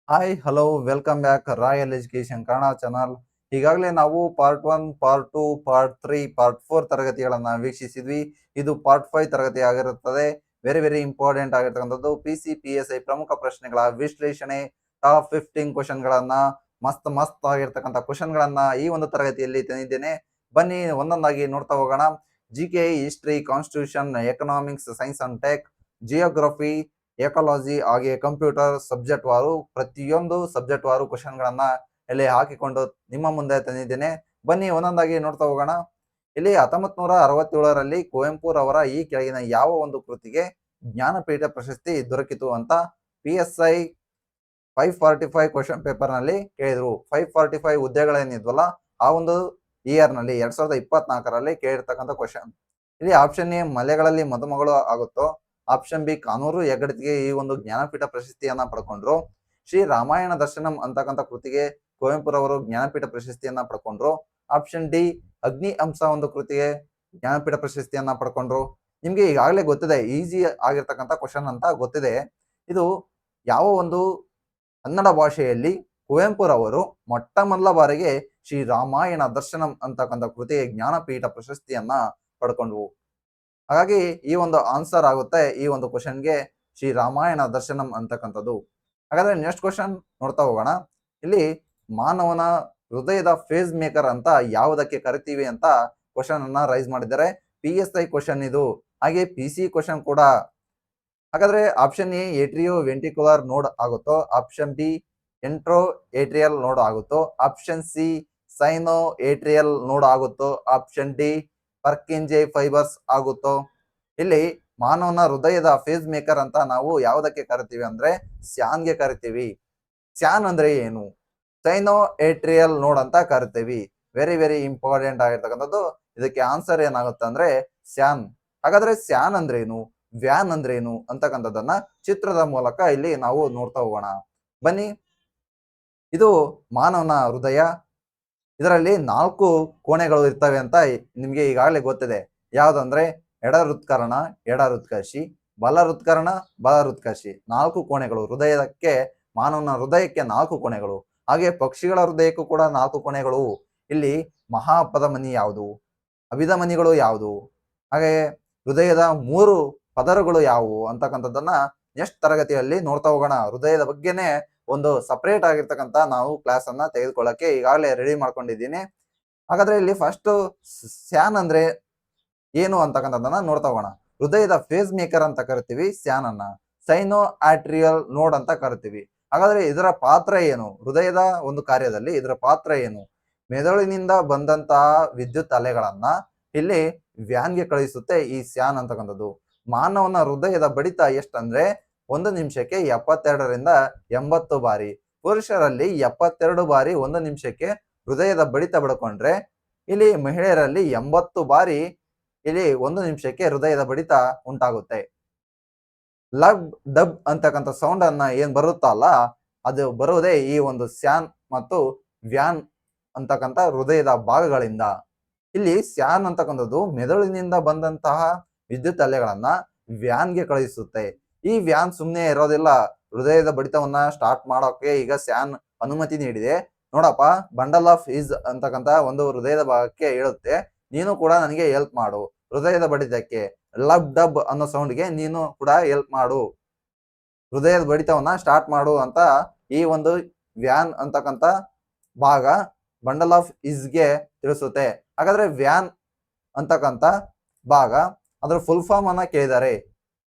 Hi hello welcome back royal education Kannada channel. ಈಗಾಗಲೇ ನಾವು part 1, part 2, part 3, part 4 ತರಗತಿಗಳನ್ನ ವೀಕ್ಷಿಸಿದ್ವಿ. ಇದು part 5 ತರಗತಿ ಆಗಿರುತ್ತದೆ. ವೆರಿ ವೆರಿ ಇಂಪಾರ್ಟೆಂಟ್ ಆಗಿರ್ತಕ್ಕಂಥದ್ದು PCPSI ಪ್ರಮುಖ ಪ್ರಶ್ನೆಗಳ ವಿಶ್ಲೇಷಣೆ. ಟಾಪ್ 15 ಕ್ವಶನ್ಗಳನ್ನ ಮಸ್ತ್ ಆಗಿರ್ತಕ್ಕಂಥ ಕ್ವಶನ್ಗಳನ್ನ ಈ ಒಂದು ತರಗತಿಯಲ್ಲಿ ತಂದಿದ್ದೇನೆ. ಬನ್ನಿ ಒಂದೊಂದಾಗಿ ನೋಡ್ತಾ ಹೋಗೋಣ. GK, history, constitution, economics, science and tech, geography, ecology ಹಾಗೆ ಕಂಪ್ಯೂಟರ್ ಸಬ್ಜೆಕ್ಟ್ ವಾರು ಪ್ರತಿಯೊಂದು ಸಬ್ಜೆಕ್ಟ್ ವಾರು ಕ್ವಶನ್ಗಳನ್ನ ಇಲ್ಲಿ ಹಾಕಿಕೊಂಡು ನಿಮ್ಮ ಮುಂದೆ ತಂದಿದ್ದೇನೆ. ಬನ್ನಿ ಒಂದೊಂದಾಗಿ ನೋಡ್ತಾ ಹೋಗೋಣ. ಇಲ್ಲಿ 1967ರಲ್ಲಿ ಕುವೆಂಪುರವರ ಈ ಕೆಳಗಿನ ಯಾವ ಒಂದು ಕೃತಿಗೆ ಜ್ಞಾನಪೀಠ ಪ್ರಶಸ್ತಿ ದೊರಕಿತು ಅಂತ PSI 545 ಕ್ವಶನ್ ಪೇಪರ್ ನಲ್ಲಿ ಕೇಳಿದ್ರು. 545 ಹುದ್ದೆಗಳೇನಿದ್ವಲ್ಲ ಆ ಒಂದು ಇಯರ್ ನಲ್ಲಿ 2024ರಲ್ಲಿ ಕೇಳಿರ್ತಕ್ಕಂಥ ಕ್ವಶನ್. ಇಲ್ಲಿ ಆಪ್ಷನ್ ಎ ಮಲೆಗಳಲ್ಲಿ ಮದುಮಗಳು ಆಗುತ್ತೋ, ಆಪ್ಷನ್ ಬಿ ಕಾನೂರು ಹೆಗ್ಗಡತಿಗೆ ಈ ಒಂದು ಜ್ಞಾನಪೀಠ ಪ್ರಶಸ್ತಿಯನ್ನ ಪಡ್ಕೊಂಡ್ರು. ಶ್ರೀ ರಾಮಾಯಣ ದರ್ಶನಂ ಅಂತಕ್ಕಂಥ ಕೃತಿಗೆ ಕುವೆಂಪುರವರು ಜ್ಞಾನಪೀಠ ಪ್ರಶಸ್ತಿಯನ್ನ ಪಡ್ಕೊಂಡ್ರು. ಆಪ್ಷನ್ ಡಿ ಅಗ್ನಿ ಅಂಶ ಒಂದು ಕೃತಿಗೆ ಜ್ಞಾನಪೀಠ ಪ್ರಶಸ್ತಿಯನ್ನ ಪಡ್ಕೊಂಡ್ರು. ನಿಮ್ಗೆ ಈಗಾಗಲೇ ಗೊತ್ತಿದೆ, ಈಸಿ ಆಗಿರ್ತಕ್ಕಂಥ ಕ್ವಶನ್ ಅಂತ ಗೊತ್ತಿದೆ. ಇದು ಯಾವ ಒಂದು ಕನ್ನಡ ಭಾಷೆಯಲ್ಲಿ ಕುವೆಂಪುರವರು ಮೊಟ್ಟ ಮೊದಲ ಬಾರಿಗೆ ಶ್ರೀ ರಾಮಾಯಣ ದರ್ಶನಂ ಅಂತಕ್ಕಂಥ ಕೃತಿಗೆ ಜ್ಞಾನಪೀಠ ಪ್ರಶಸ್ತಿಯನ್ನ ಪಡ್ಕೊಂಡ್ವು. ಹಾಗಾಗಿ ಈ ಒಂದು ಆನ್ಸರ್ ಆಗುತ್ತೆ ಈ ಒಂದು ಕ್ವಶನ್ಗೆ ಶ್ರೀ ರಾಮಾಯಣ ದರ್ಶನಂ ಅಂತಕ್ಕಂಥದ್ದು. ಹಾಗಾದ್ರೆ ನೆಕ್ಸ್ಟ್ ಕ್ವಶನ್ ನೋಡ್ತಾ ಹೋಗೋಣ. ಇಲ್ಲಿ ಮಾನವನ ಹೃದಯದ ಫೇಸ್ ಮೇಕರ್ ಅಂತ ಯಾವುದಕ್ಕೆ ಕರಿತೀವಿ ಅಂತ ಕ್ವಶನ್ ಅನ್ನ ರೈಸ್ ಮಾಡಿದ್ದಾರೆ. PSI ಕ್ವಶನ್ ಇದು, ಹಾಗೆ PC ಕ್ವಶನ್ ಕೂಡ. ಹಾಗಾದ್ರೆ ಆಪ್ಷನ್ ಎ ಏಟ್ರಿಯೋ ವೆಂಟಿಕ್ಯುಲರ್ ನೋಡ್ ಆಗುತ್ತೋ, ಆಪ್ಷನ್ ಬಿ ಎಂಟ್ರೋ ಏಟ್ರಿಯಲ್ ನೋಡ್ ಆಗುತ್ತೋ, ಆಪ್ಷನ್ ಸಿ ಸೈನೋ ಏಟ್ರಿಯಲ್ ನೋಡ್ ಆಗುತ್ತೋ, ಆಪ್ಷನ್ ಡಿ ಪರ್ಕಿಂಜೆ ಫೈಬರ್ಸ್ ಆಗುತ್ತೋ. ಇಲ್ಲಿ ಮಾನವನ ಹೃದಯದ ಫೇಸ್ ಮೇಕರ್ ಅಂತ ನಾವು ಯಾವುದಕ್ಕೆ ಕರಿತೀವಿ ಅಂದ್ರೆ ಸ್ಯಾನ್ಗೆ ಕರಿತೀವಿ. ಸ್ಯಾನ್ ಅಂದ್ರೆ ಏನು? ಸೈನೋ ಏಟ್ರಿಯಲ್ ನೋಡ್ ಅಂತ ಕರಿತೀವಿ. ವೆರಿ ವೆರಿ ಇಂಪಾರ್ಟೆಂಟ್ ಆಗಿರ್ತಕ್ಕಂಥದ್ದು. ಇದಕ್ಕೆ ಆನ್ಸರ್ ಏನಾಗುತ್ತೆ ಅಂದ್ರೆ ಸ್ಯಾನ್. ಹಾಗಾದ್ರೆ ಸ್ಯಾನ್ ಅಂದ್ರೇನು, ವ್ಯಾನ್ ಅಂದ್ರೇನು ಅಂತಕ್ಕಂಥದ್ದನ್ನ ಚಿತ್ರದ ಮೂಲಕ ಇಲ್ಲಿ ನಾವು ನೋಡ್ತಾ ಹೋಗೋಣ. ಬನ್ನಿ. ಇದು ಮಾನವನ ಹೃದಯ. ಇದರಲ್ಲಿ 4 ಕೋಣೆಗಳು ಇರ್ತವೆ ಅಂತ ನಿಮ್ಗೆ ಈಗಾಗಲೇ ಗೊತ್ತಿದೆ. ಯಾವ್ದಂದ್ರೆ ಎಡ ಹೃತ್ಕರ್ಣ, ಎಡ ಹೃತ್ಕರ್ಷಿ, ಬಲ ಹೃತ್ಕರ್ಣ, ಬಲ ಹೃತ್ಕರ್ಷಿ. 4 ಕೋಣೆಗಳು ಹೃದಯಕ್ಕೆ, ಮಾನವನ ಹೃದಯಕ್ಕೆ 4 ಕೋಣೆಗಳು. ಹಾಗೆ ಪಕ್ಷಿಗಳ ಹೃದಯಕ್ಕೂ ಕೂಡ 4 ಕೋಣೆಗಳು. ಇಲ್ಲಿ ಮಹಾಪಧಮನಿ ಯಾವುದು, ಅಭಿಧಮನಿಗಳು ಯಾವುದು, ಹಾಗೆ ಹೃದಯದ 3 ಪದರಗಳು ಯಾವುವು ಅಂತಕ್ಕಂಥದ್ದನ್ನ ನೆಕ್ಸ್ಟ್ ತರಗತಿಯಲ್ಲಿ ನೋಡ್ತಾ ಹೋಗೋಣ. ಹೃದಯದ ಬಗ್ಗೆನೆ ಒಂದು ಸಪರೇಟ್ ಆಗಿರ್ತಕ್ಕಂಥ ನಾವು ಕ್ಲಾಸ್ ಅನ್ನ ತೆಗೆದುಕೊಳ್ಳಕ್ಕೆ ಈಗಾಗಲೇ ರೆಡಿ ಮಾಡ್ಕೊಂಡಿದ್ದೀನಿ. ಹಾಗಾದ್ರೆ ಇಲ್ಲಿ ಫಸ್ಟ್ ಸ್ಯಾನ್ ಅಂದ್ರೆ ಏನು ಅಂತಕ್ಕಂಥದ್ದನ್ನ ನೋಡ್ತಾ ಹೋಗೋಣ. ಹೃದಯದ ಫೇಸ್ ಮೇಕರ್ ಅಂತ ಕರಿತೀವಿ ಸ್ಯಾನ್ ಅನ್ನ. ಸೈನೋ ಆಟ್ರಿಯಲ್ ನೋಡ್ ಅಂತ ಕರಿತೀವಿ. ಹಾಗಾದ್ರೆ ಇದರ ಪಾತ್ರ ಏನು? ಹೃದಯದ ಒಂದು ಕಾರ್ಯದಲ್ಲಿ ಇದರ ಪಾತ್ರ ಏನು? ಮೆದುಳಿನಿಂದ ಬಂದಂತಹ ವಿದ್ಯುತ್ ಅಲೆಗಳನ್ನ ಇಲ್ಲಿ ವ್ಯಾನ್ಗೆ ಕಳಿಸುತ್ತೆ ಈ ಸ್ಯಾನ್ ಅಂತಕ್ಕಂಥದ್ದು. ಮಾನವನ ಹೃದಯದ ಬಡಿತ ಎಷ್ಟಂದ್ರೆ 1 ನಿಮಿಷಕ್ಕೆ 72ರಿಂದ 80 ಬಾರಿ. ಪುರುಷರಲ್ಲಿ 72 ಬಾರಿ 1 ನಿಮಿಷಕ್ಕೆ ಹೃದಯದ ಬಡಿತ ಬಡ್ಕೊಂಡ್ರೆ, ಇಲ್ಲಿ ಮಹಿಳೆಯರಲ್ಲಿ 80 ಬಾರಿ ಇಲ್ಲಿ 1 ನಿಮಿಷಕ್ಕೆ ಹೃದಯದ ಬಡಿತ ಉಂಟಾಗುತ್ತೆ. ಲಬ್ ಡಬ್ ಅಂತಕ್ಕಂಥ ಸೌಂಡ್ ಅನ್ನ ಏನ್ ಬರುತ್ತಲ್ಲ, ಅದು ಬರುವುದೇ ಈ ಒಂದು ಸ್ಯಾನ್ ಮತ್ತು ವ್ಯಾನ್ ಅಂತಕ್ಕಂಥ ಹೃದಯದ ಭಾಗಗಳಿಂದ. ಇಲ್ಲಿ ಸ್ಯಾನ್ ಅಂತಕ್ಕಂಥದ್ದು ಮೆದುಳಿನಿಂದ ಬಂದಂತಹ ವಿದ್ಯುತ್ ಅಲೆಗಳನ್ನ ವ್ಯಾನ್ಗೆ ಕಳುಹಿಸುತ್ತೆ. ಈ ವ್ಯಾನ್ ಸುಮ್ಮನೆ ಇರೋದಿಲ್ಲ. ಹೃದಯದ ಬಡಿತವನ್ನ ಸ್ಟಾರ್ಟ್ ಮಾಡೋಕೆ ಈಗ ಸ್ಯಾನ್ ಅನುಮತಿ ನೀಡಿದೆ. ನೋಡಪ್ಪ, ಬಂಡಲ್ ಆಫ್ ಈಸ್ ಅಂತಕ್ಕಂಥ ಒಂದು ಹೃದಯದ ಭಾಗಕ್ಕೆ ಹೇಳುತ್ತೆ, ನೀನು ಕೂಡ ನನಗೆ ಹೆಲ್ಪ್ ಮಾಡು. ಹೃದಯದ ಬಡಿತಕ್ಕೆ ಲಬ್ ಡಬ್ ಅನ್ನೋ ಸೌಂಡ್ಗೆ ನೀನು ಕೂಡ ಹೆಲ್ಪ್ ಮಾಡು, ಹೃದಯದ ಬಡಿತವನ್ನ ಸ್ಟಾರ್ಟ್ ಮಾಡು ಅಂತ ಈ ಒಂದು ವ್ಯಾನ್ ಅಂತಕ್ಕಂಥ ಭಾಗ ಬಂಡಲ್ ಆಫ್ ಇಸ್ಗೆ ತಿಳಿಸುತ್ತೆ. ಹಾಗಾದ್ರೆ ವ್ಯಾನ್ ಅಂತಕ್ಕಂಥ ಭಾಗ ಅದರ ಫುಲ್ ಫಾರ್ಮ್ ಅನ್ನ ಕೇಳಿದ್ದಾರೆ.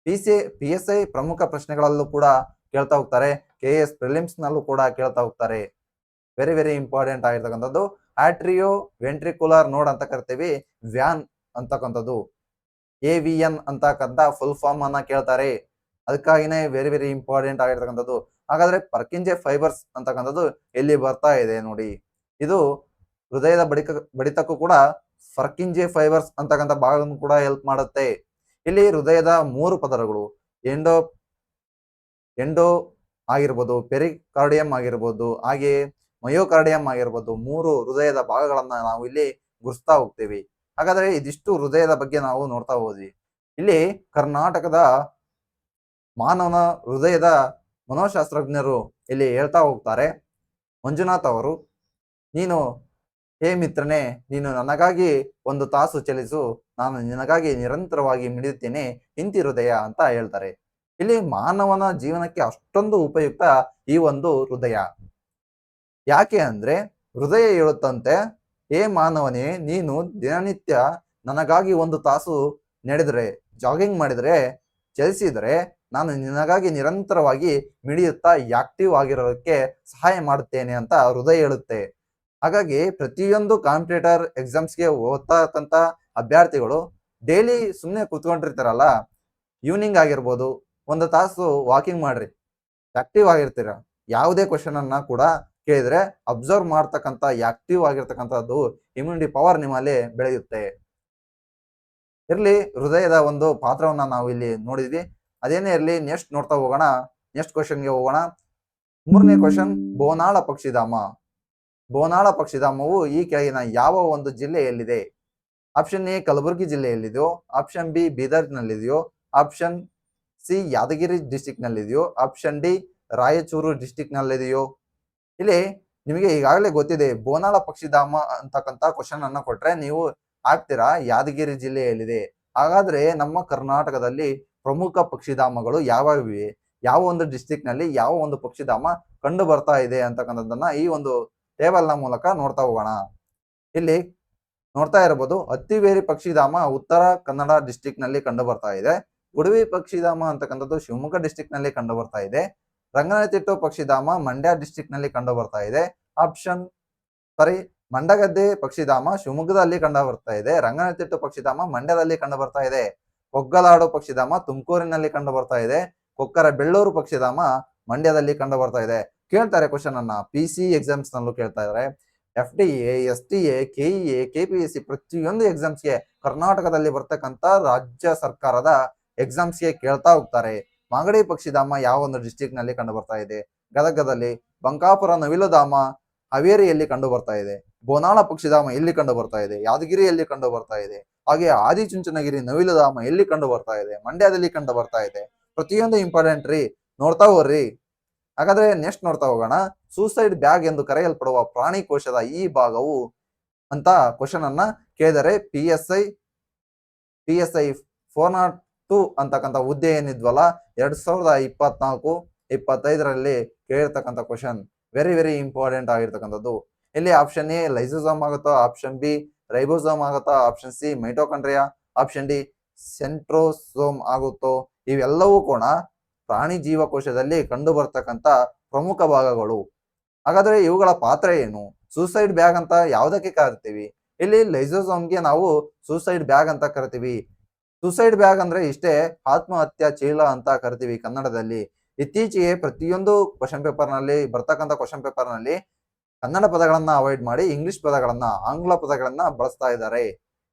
PSI ಪ್ರಮುಖ ಪ್ರಶ್ನೆಗಳಲ್ಲೂ ಕೂಡ ಕೇಳ್ತಾ ಹೋಗ್ತಾರೆ. KS ಪ್ರಿಲಿಮ್ಸ್ ನಲ್ಲೂ ಕೂಡ ಕೇಳ್ತಾ ಹೋಗ್ತಾರೆ. ವೆರಿ ವೆರಿ ಇಂಪಾರ್ಟೆಂಟ್ ಆಗಿರ್ತಕ್ಕಂಥದ್ದು. ಆಟ್ರಿಯೋ ವೆಂಟ್ರಿಕ್ಯುಲರ್ ನೋಡ್ ಅಂತ ಕರಿತೀವಿ ವ್ಯಾನ್ ಅಂತಕ್ಕಂಥದ್ದು. AVN ಅಂತಕ್ಕಂಥ ಫುಲ್ ಫಾರ್ಮ್ ಅನ್ನ ಕೇಳ್ತಾರೆ. ಅದಕ್ಕಾಗಿನೇ ವೆರಿ ವೆರಿ ಇಂಪಾರ್ಟೆಂಟ್ ಆಗಿರ್ತಕ್ಕಂಥದ್ದು. ಹಾಗಾದ್ರೆ ಪರ್ಕಿಂಜೆ ಫೈಬರ್ಸ್ ಅಂತಕ್ಕಂಥದ್ದು ಎಲ್ಲಿ ಬರ್ತಾ ಇದೆ ನೋಡಿ. ಇದು ಹೃದಯದ ಬಡಿತಕ್ಕೂ ಕೂಡ ಪರ್ಕಿಂಜೆ ಫೈಬರ್ಸ್ ಅಂತಕ್ಕಂಥ ಭಾಗವನ್ನು ಕೂಡ ಹೆಲ್ಪ್ ಮಾಡುತ್ತೆ. ಇಲ್ಲಿ ಹೃದಯದ 3 ಪದರಗಳು, ಎಂಡೋ ಆಗಿರ್ಬೋದು, ಪೆರಿಕಾರ್ಡಿಯಂ ಆಗಿರ್ಬೋದು, ಹಾಗೆ ಮಯೋಕಾರ್ಡಿಯಂ ಆಗಿರ್ಬೋದು, 3 ಹೃದಯದ ಭಾಗಗಳನ್ನ ನಾವು ಇಲ್ಲಿ ಗುರುಸ್ತಾ ಹೋಗ್ತೀವಿ. ಹಾಗಾದ್ರೆ ಇದಿಷ್ಟು ಹೃದಯದ ಬಗ್ಗೆ ನಾವು ನೋಡ್ತಾ ಹೋದ್ವಿ. ಇಲ್ಲಿ ಕರ್ನಾಟಕದ ಮಾನವನ ಹೃದಯದ ಮನೋಶಾಸ್ತ್ರಜ್ಞರು ಇಲ್ಲಿ ಹೇಳ್ತಾ ಹೋಗ್ತಾರೆ ಮಂಜುನಾಥ್ ಅವರು. ನೀನು ಹೇ ಮಿತ್ರನೇ, ನೀನು ನನಗಾಗಿ ಒಂದು ತಾಸು ಚಲಿಸು, ನಾನು ನಿನಗಾಗಿ ನಿರಂತರವಾಗಿ ಮಿಡಿಯುತ್ತೇನೆ, ಇಂತಿ ಹೃದಯ ಅಂತ ಹೇಳ್ತಾರೆ. ಇಲ್ಲಿ ಮಾನವನ ಜೀವನಕ್ಕೆ ಅಷ್ಟೊಂದು ಉಪಯುಕ್ತ ಈ ಒಂದು ಹೃದಯ. ಯಾಕೆ ಅಂದ್ರೆ ಹೃದಯ ಹೇಳುತ್ತಂತೆ, ಹೇ ಮಾನವನೇ, ನೀನು ದಿನನಿತ್ಯ ನನಗಾಗಿ ಒಂದು ತಾಸು ನಡೆದ್ರೆ, ಜಾಗಿಂಗ್ ಮಾಡಿದ್ರೆ, ಚಲಿಸಿದ್ರೆ ನಾನು ನಿನಗಾಗಿ ನಿರಂತರವಾಗಿ ಮಿಡಿಯುತ್ತಾ ಆಕ್ಟಿವ್ ಆಗಿರೋದಕ್ಕೆ ಸಹಾಯ ಮಾಡುತ್ತೇನೆ ಅಂತ ಹೃದಯ ಹೇಳುತ್ತೆ. ಹಾಗಾಗಿ ಪ್ರತಿಯೊಂದು ಕಾಂಪಿಟೇಟರ್ ಎಕ್ಸಾಮ್ಸ್ಗೆ ಓದ್ತಕ್ಕಂಥ ಅಭ್ಯರ್ಥಿಗಳು ಡೈಲಿ ಸುಮ್ಮನೆ ಕೂತ್ಕೊಂಡಿರ್ತಾರಲ್ಲ, ಈವ್ನಿಂಗ್ ಆಗಿರ್ಬೋದು, ಒಂದು ತಾಸು ವಾಕಿಂಗ್ ಮಾಡ್ರಿ, ಆಕ್ಟಿವ್ ಆಗಿರ್ತೀರ. ಯಾವುದೇ ಕ್ವಶನ್ ಅನ್ನ ಕೂಡ ಕೇಳಿದ್ರೆ ಅಬ್ಸರ್ವ್ ಮಾಡ್ತಕ್ಕಂಥ ಆಕ್ಟಿವ್ ಆಗಿರ್ತಕ್ಕಂಥದ್ದು ಇಮ್ಯುನಿಟಿ ಪವರ್ ನಿಮ್ಮಲ್ಲಿ ಬೆಳೆಯುತ್ತೆ. ಇರ್ಲಿ, ಹೃದಯದ ಒಂದು ಪಾತ್ರವನ್ನ ನಾವು ಇಲ್ಲಿ ನೋಡಿದ್ವಿ. ಅದೇನೇ ಇರಲಿ, ನೆಕ್ಸ್ಟ್ ನೋಡ್ತಾ ಹೋಗೋಣ. ನೆಕ್ಸ್ಟ್ ಕ್ವಶನ್ಗೆ ಹೋಗೋಣ. 3ನೇ ಕ್ವಶನ್, ಬೋನಾಳ ಪಕ್ಷಿಧಾಮ. ಬೋನಾಳ ಪಕ್ಷಿಧಾಮವು ಈ ಕೆಳಗಿನ ಯಾವ ಒಂದು ಜಿಲ್ಲೆಯಲ್ಲಿದೆ? ಆಪ್ಷನ್ ಎ ಕಲಬುರಗಿ ಜಿಲ್ಲೆಯಲ್ಲಿದೆಯೋ, ಆಪ್ಷನ್ ಬಿ ಬೀದರ್ನಲ್ಲಿದೆಯೋ, ಆಪ್ಷನ್ ಸಿ ಯಾದಗಿರಿ ಡಿಸ್ಟಿಕ್ ನಲ್ಲಿದೆಯೋ, ಆಪ್ಷನ್ ಡಿ ರಾಯಚೂರು ಡಿಸ್ಟಿಕ್ ನಲ್ಲಿದೆಯೋ? ಇಲ್ಲಿ ನಿಮಗೆ ಈಗಾಗಲೇ ಗೊತ್ತಿದೆ, ಬೋನಾಳ ಪಕ್ಷಿಧಾಮ ಅಂತಕ್ಕಂಥ ಕ್ವಶನ್ ಅನ್ನ ಕೊಟ್ರೆ ನೀವು ಹಾಕ್ತೀರಾ ಯಾದಗಿರಿ ಜಿಲ್ಲೆಯಲ್ಲಿದೆ. ಹಾಗಾದ್ರೆ ನಮ್ಮ ಕರ್ನಾಟಕದಲ್ಲಿ ಪ್ರಮುಖ ಪಕ್ಷಿಧಾಮಗಳು ಯಾವ್ಯಾವಿವೆ, ಯಾವ ಒಂದು ಡಿಸ್ಟಿಕ್ ನಲ್ಲಿ ಯಾವ ಒಂದು ಪಕ್ಷಿಧಾಮ ಕಂಡು ಬರ್ತಾ ಇದೆ ಅಂತಕ್ಕಂಥದ್ದನ್ನ ಈ ಒಂದು ಟೇಬಲ್ ನ ಮೂಲಕ ನೋಡ್ತಾ ಹೋಗೋಣ. ಇಲ್ಲಿ ನೋಡ್ತಾ ಇರಬಹುದು, ಹತ್ತಿವೇರಿ ಪಕ್ಷಿಧಾಮ ಉತ್ತರ ಕನ್ನಡ ಡಿಸ್ಟಿಕ್ ನಲ್ಲಿ ಕಂಡು ಬರ್ತಾ ಇದೆ. ಗುಡವಿ ಪಕ್ಷಿಧಾಮ ಅಂತಕ್ಕಂಥದ್ದು ಶಿವಮೊಗ್ಗ ಡಿಸ್ಟಿಕ್ ನಲ್ಲಿ ಕಂಡು ಬರ್ತಾ ಇದೆ. ರಂಗನತಿಟ್ಟು ಪಕ್ಷಿಧಾಮ ಮಂಡ್ಯ ಡಿಸ್ಟಿಕ್ ನಲ್ಲಿ ಕಂಡು ಬರ್ತಾ ಇದೆ. ಮಂಡಗದ್ದೆ ಪಕ್ಷಿಧಾಮ ಶಿವಮೊಗ್ಗದಲ್ಲಿ ಕಂಡು ಬರ್ತಾ ಇದೆ. ರಂಗನತಿಟ್ಟು ಪಕ್ಷಿಧಾಮ ಮಂಡ್ಯದಲ್ಲಿ ಕಂಡು ಬರ್ತಾ ಇದೆ. ಕೊಗ್ಗಲಾಡು ಪಕ್ಷಿಧಾಮ ತುಮಕೂರಿನಲ್ಲಿ ಕಂಡು ಬರ್ತಾ ಇದೆ. ಕೊಕ್ಕರ ಬೆಳ್ಳೂರು ಪಕ್ಷಿಧಾಮ ಮಂಡ್ಯದಲ್ಲಿ ಕಂಡು ಬರ್ತಾ ಇದೆ. ಕೇಳ್ತಾರೆ ಕ್ವಶನ್ ಅನ್ನ, PC ಎಕ್ಸಾಮ್ಸ್ ನಲ್ಲೂ ಕೇಳ್ತಾ ಇದ್ದಾರೆ. FDA, STA, KEA, KPSC ಪ್ರತಿಯೊಂದು ಎಕ್ಸಾಮ್ಸ್ಗೆ ಕರ್ನಾಟಕದಲ್ಲಿ ಬರ್ತಕ್ಕಂಥ ರಾಜ್ಯ ಸರ್ಕಾರದ ಎಕ್ಸಾಮ್ಸ್ಗೆ ಕೇಳ್ತಾ ಹೋಗ್ತಾರೆ. ಮಾಗಡಿ ಪಕ್ಷಿಧಾಮ ಯಾವ ಒಂದು ಡಿಸ್ಟಿಕ್ ನಲ್ಲಿ ಕಂಡು ಬರ್ತಾ ಇದೆ? ಗದಗದಲ್ಲಿ. ಬಂಕಾಪುರ ನವಿಲುಧಾಮ ಹಾವೇರಿಯಲ್ಲಿ ಕಂಡು ಬರ್ತಾ ಇದೆ. ಬೋನಾಳ ಪಕ್ಷಿಧಾಮ ಎಲ್ಲಿ ಕಂಡು ಬರ್ತಾ ಇದೆ? ಯಾದಗಿರಿಯಲ್ಲಿ ಕಂಡು ಬರ್ತಾ ಇದೆ. ಹಾಗೆ ಆದಿಚುಂಚನಗಿರಿ ನವಿಲುಧಾಮ ಎಲ್ಲಿ ಕಂಡು ಬರ್ತಾ ಇದೆ? ಮಂಡ್ಯದಲ್ಲಿ ಕಂಡು ಬರ್ತಾ ಇದೆ. ಪ್ರತಿಯೊಂದು ಇಂಪಾರ್ಟೆಂಟ್ ರೀ, ನೋಡ್ತಾ ಹೋಗ್ರಿ. ಹಾಗಾದ್ರೆ ನೆಕ್ಸ್ಟ್ ನೋಡ್ತಾ ಹೋಗೋಣ. ಸೂಸೈಡ್ ಬ್ಯಾಗ್ ಎಂದು ಕರೆಯಲ್ಪಡುವ ಪ್ರಾಣಿ ಕೋಶದ ಈ ಭಾಗವು ಅಂತ ಕ್ವಶನ್ ಅನ್ನ ಕೇಳಿದರೆ PSI 402 ಅಂತಕ್ಕಂಥ ಹುದ್ದೆ ಏನಿದ್ವಲ್ಲ 2024-25ರಲ್ಲಿ ಕೇಳಿರ್ತಕ್ಕಂಥ ಕ್ವಶನ್ ವೆರಿ ವೆರಿ ಇಂಪಾರ್ಟೆಂಟ್ ಆಗಿರ್ತಕ್ಕಂಥದ್ದು. ಇಲ್ಲಿ ಆಪ್ಷನ್ ಎ ಲೈಸೋಸೋಮ್ ಆಗುತ್ತೋ, ಆಪ್ಷನ್ ಬಿ ರೈಬೋಸೋಮ್ ಆಗುತ್ತೋ, option C mitochondria, option D centrosome ಆಗುತ್ತೋ? ಇವೆಲ್ಲವೂ ಕೂಡ ಪ್ರಾಣಿ ಜೀವಕೋಶದಲ್ಲಿ ಕಂಡು ಬರ್ತಕ್ಕಂಥ ಪ್ರಮುಖ ಭಾಗಗಳು. ಹಾಗಾದ್ರೆ ಇವುಗಳ ಪಾತ್ರ ಏನು? ಸೂಸೈಡ್ ಬ್ಯಾಗ್ ಅಂತ ಯಾವುದಕ್ಕೆ ಕರಿತೀವಿ? ಇಲ್ಲಿ ಲೈಸೋಸೋಮ್ಗೆ ನಾವು ಸೂಸೈಡ್ ಬ್ಯಾಗ್ ಅಂತ ಕರಿತೀವಿ. ಸೂಸೈಡ್ ಬ್ಯಾಗ್ ಅಂದ್ರೆ ಇಷ್ಟೇ, ಆತ್ಮಹತ್ಯಾ ಚೀಲ ಅಂತ ಕರಿತೀವಿ ಕನ್ನಡದಲ್ಲಿ. ಇತ್ತೀಚೆಗೆ ಪ್ರತಿಯೊಂದು ಕ್ವಶನ್ ಪೇಪರ್ ನಲ್ಲಿ ಬರ್ತಕ್ಕಂಥ ಕ್ವಶನ್ ಪೇಪರ್ ನಲ್ಲಿ ಕನ್ನಡ ಪದಗಳನ್ನ ಅವಾಯ್ಡ್ ಮಾಡಿ ಇಂಗ್ಲಿಷ್ ಪದಗಳನ್ನ, ಆಂಗ್ಲ ಪದಗಳನ್ನ ಬಳಸ್ತಾ ಇದ್ದಾರೆ.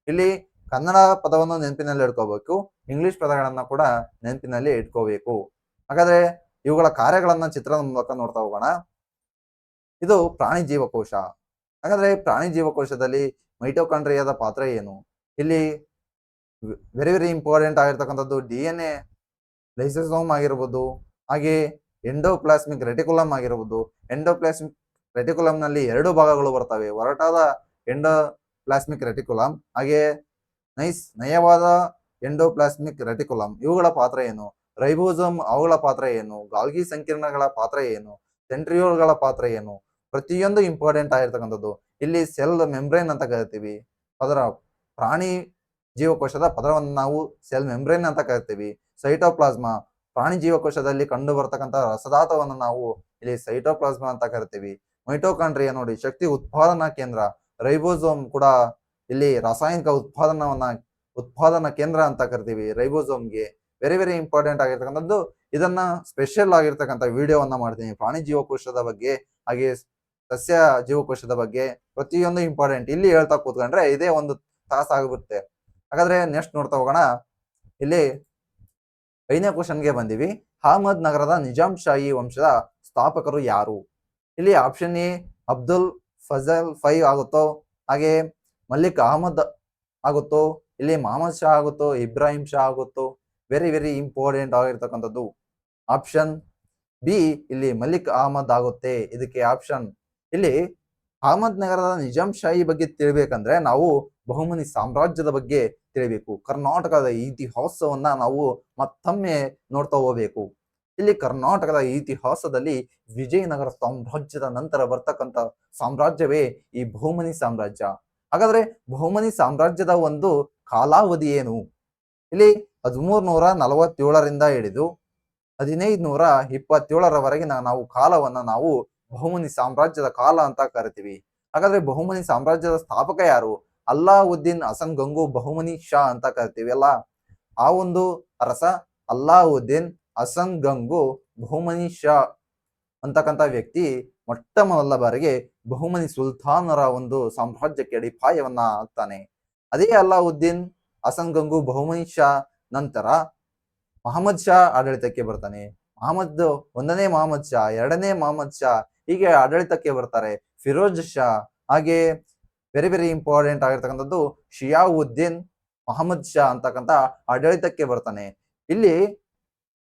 ಇಲ್ಲಿ ಕನ್ನಡ ಪದವನ್ನು ನೆನಪಿನಲ್ಲಿ ಇಟ್ಕೋಬೇಕು, ಇಂಗ್ಲಿಷ್ ಪದಗಳನ್ನ ಕೂಡ ನೆನಪಿನಲ್ಲಿ ಇಟ್ಕೋಬೇಕು. ಹಾಗಾದ್ರೆ ಇವುಗಳ ಕಾರ್ಯಗಳನ್ನ ಚಿತ್ರದ ಮೂಲಕ ನೋಡ್ತಾ ಹೋಗೋಣ. ಇದು ಪ್ರಾಣಿ ಜೀವಕೋಶ. ಹಾಗಾದ್ರೆ ಪ್ರಾಣಿ ಜೀವಕೋಶದಲ್ಲಿ ಮೈಟೋಕಾಂಡ್ರಿಯಾದ ಪಾತ್ರ ಏನು? ಇಲ್ಲಿ ವೆರಿ ವೆರಿ ಇಂಪಾರ್ಟೆಂಟ್ ಆಗಿರ್ತಕ್ಕಂಥದ್ದು DNA ಲೈಸೋಸೋಮ್ ಆಗಿರ್ಬೋದು, ಹಾಗೆ ಎಂಡೋಪ್ಲಾಸ್ಮಿಕ್ ರೆಟಿಕ್ಯುಲಮ್ ಆಗಿರ್ಬೋದು. ಎಂಡೋಪ್ಲಾಸ್ಮಿಕ್ ರೆಟಿಕ್ಯುಲಮ್ ನಲ್ಲಿ 2 ಭಾಗಗಳು ಬರ್ತವೆ, ಒರಟಾದ ಎಂಡೋಪ್ಲಾಸ್ಮಿಕ್ ರೆಟಿಕ್ಯುಲಮ್, ಹಾಗೆ ನಯವಾದ ಎಂಡೋಪ್ಲಾಸ್ಮಿಕ್ ರೆಟಿಕ್ಯುಲಮ್. ಇವುಗಳ ಪಾತ್ರ ಏನು? ರೈಬೋಸೋಮ್ ಅವುಗಳ ಪಾತ್ರ ಏನು? ಗಾಲ್ಗಿ ಸಂಕೀರ್ಣಗಳ ಪಾತ್ರ ಏನು? ಸೆಂಟ್ರಿಯೋಲ್ಗಳ ಪಾತ್ರ ಏನು? ಪ್ರತಿಯೊಂದು ಇಂಪಾರ್ಟೆಂಟ್ ಆಗಿರ್ತಕ್ಕಂಥದ್ದು. ಇಲ್ಲಿ ಸೆಲ್ ಮೆಂಬ್ರೇನ್ ಅಂತ ಕರಿತೀವಿ. ಪದರ, ಪ್ರಾಣಿ ಜೀವಕೋಶದ ಪದರವನ್ನು ನಾವು ಸೆಲ್ ಮೆಂಬ್ರೇನ್ ಅಂತ ಕರಿತೀವಿ. ಸೈಟೋಪ್ಲಾಸ್ಮಾ, ಪ್ರಾಣಿ ಜೀವಕೋಶದಲ್ಲಿ ಕಂಡು ಬರ್ತಕ್ಕಂಥ ರಸದಾತವನ್ನು ನಾವು ಇಲ್ಲಿ ಸೈಟೋಪ್ಲಾಸ್ಮಾ ಅಂತ ಕರಿತೀವಿ. ಮೈಟೋಕಾಂಡ್ರಿಯಾ ನೋಡಿ, ಶಕ್ತಿ ಉತ್ಪಾದನಾ ಕೇಂದ್ರ. ರೈಬೋಸೋಮ್ ಕೂಡ ಇಲ್ಲಿ ರಾಸಾಯನಿಕ ಉತ್ಪಾದನಾ ಕೇಂದ್ರ ಅಂತ ಕರಿತೀವಿ ರೈಬೋಸೋಮ್ಗೆ. ವೆರಿ ವೆರಿ ಇಂಪಾರ್ಟೆಂಟ್ ಆಗಿರ್ತಕ್ಕಂಥದ್ದು. ಇದನ್ನ ಸ್ಪೆಷಲ್ ಆಗಿರ್ತಕ್ಕಂಥ ವಿಡಿಯೋವನ್ನ ಮಾಡ್ತೀನಿ ಪ್ರಾಣಿ ಜೀವಕೋಶದ ಬಗ್ಗೆ, ಹಾಗೆ ಸಸ್ಯ ಜೀವಕೋಶದ ಬಗ್ಗೆ. ಪ್ರತಿಯೊಂದು ಇಂಪಾರ್ಟೆಂಟ್ ಇಲ್ಲಿ ಹೇಳ್ತಾ ಕೂತ್ಕೊಂಡ್ರೆ ಇದೇ ಒಂದು ತಾಸಾಗುತ್ತೆ. ಹಾಗಾದ್ರೆ ನೆಕ್ಸ್ಟ್ ನೋಡ್ತಾ ಹೋಗೋಣ. ಇಲ್ಲಿ 5ನೇ ಕ್ವಶನ್ಗೆ ಬಂದಿವಿ. ಅಹಮದ್ ನಗರದ ನಿಜಾಮ್ ಶಾಹಿ ವಂಶದ ಸ್ಥಾಪಕರು ಯಾರು? ಇಲ್ಲಿ ಆಪ್ಷನ್ ಎ ಅಬ್ದುಲ್ ಫಜಲ್ ಫೈ ಆಗುತ್ತೋ, ಹಾಗೆ ಮಲ್ಲಿಕ್ ಅಹಮದ್ ಆಗುತ್ತೋ, ಇಲ್ಲಿ ಮಹಮ್ಮದ್ ಶಾ ಆಗುತ್ತೋ, ಇಬ್ರಾಹಿಂ ಶಾ ಆಗುತ್ತೋ? ವೆರಿ ವೆರಿ ಇಂಪಾರ್ಟೆಂಟ್ ಆಗಿರ್ತಕ್ಕಂಥದ್ದು. ಆಪ್ಷನ್ ಬಿ ಇಲ್ಲಿ ಮಲಿಕ್ ಅಹಮದ್ ಆಗುತ್ತೆ. ಇದಕ್ಕೆ ಆಪ್ಷನ್. ಇಲ್ಲಿ ಅಹಮದ್ ನಗರದ ನಿಜಾಂಶಾಹಿ ಬಗ್ಗೆ ತಿಳಿಬೇಕಂದ್ರೆ ನಾವು ಬಹುಮನಿ ಸಾಮ್ರಾಜ್ಯದ ಬಗ್ಗೆ ತಿಳಿಬೇಕು. ಕರ್ನಾಟಕದ ಇತಿಹಾಸವನ್ನ ನಾವು ಮತ್ತೊಮ್ಮೆ ನೋಡ್ತಾ ಹೋಗ್ಬೇಕು. ಇಲ್ಲಿ ಕರ್ನಾಟಕದ ಇತಿಹಾಸದಲ್ಲಿ ವಿಜಯನಗರ ಸಾಮ್ರಾಜ್ಯದ ನಂತರ ಬರ್ತಕ್ಕಂಥ ಸಾಮ್ರಾಜ್ಯವೇ ಈ ಬಹುಮನಿ ಸಾಮ್ರಾಜ್ಯ. ಹಾಗಾದ್ರೆ ಬಹುಮನಿ ಸಾಮ್ರಾಜ್ಯದ ಒಂದು ಕಾಲಾವಧಿ ಏನು? ಇಲ್ಲಿ 1347ರಿಂದ ಹಿಡಿದು 1527ರವರೆಗಿನ ನಾವು ಕಾಲವನ್ನ ನಾವು ಬಹುಮನಿ ಸಾಮ್ರಾಜ್ಯದ ಕಾಲ ಅಂತ ಕರಿತೀವಿ. ಹಾಗಾದ್ರೆ ಬಹುಮನಿ ಸಾಮ್ರಾಜ್ಯದ ಸ್ಥಾಪಕ ಯಾರು? ಅಲ್ಲಾವುದ್ದೀನ್ ಹಸನ್ ಗಂಗು ಬಹುಮನಿ ಶಾ ಅಂತ ಕರಿತೀವಿ ಅಲ್ಲ, ಆ ಒಂದು ಅರಸ ಅಲ್ಲಾವುದ್ದೀನ್ ಹಸನ್ ಗಂಗು ಬಹುಮನಿ ಶಾ ಅಂತಕ್ಕಂಥ ವ್ಯಕ್ತಿ ಮೊಟ್ಟ ಮೊದಲ ಬಾರಿಗೆ ಬಹುಮನಿ ಸುಲ್ತಾನರ ಒಂದು ಸಾಮ್ರಾಜ್ಯಕ್ಕೆ ಅಡಿಪಾಯವನ್ನ ಹಾಕ್ತಾನೆ. ಅದೇ ಅಲ್ಲಾವುದ್ದೀನ್ ಹಸನ್ ಗಂಗು ಬಹುಮನಿ ಶಾ ನಂತರ ಮಹಮ್ಮದ್ ಶಾ ಆಡಳಿತಕ್ಕೆ ಬರ್ತಾನೆ. ಒಂದನೇ ಮಹಮ್ಮದ್ ಶಾ, ಎರಡನೇ ಮಹಮ್ಮದ್ ಶಾ, ಹೀಗೆ ಆಡಳಿತಕ್ಕೆ ಬರ್ತಾರೆ. ಫಿರೋಜ್ ಶಾ, ಹಾಗೆ ವೆರಿ ವೆರಿ ಇಂಪಾರ್ಟೆಂಟ್ ಆಗಿರ್ತಕ್ಕಂಥದ್ದು ಶಿಯಾವುದ್ದೀನ್ ಮಹಮ್ಮದ್ ಶಾ ಅಂತಕ್ಕಂಥ ಆಡಳಿತಕ್ಕೆ ಬರ್ತಾನೆ. ಇಲ್ಲಿ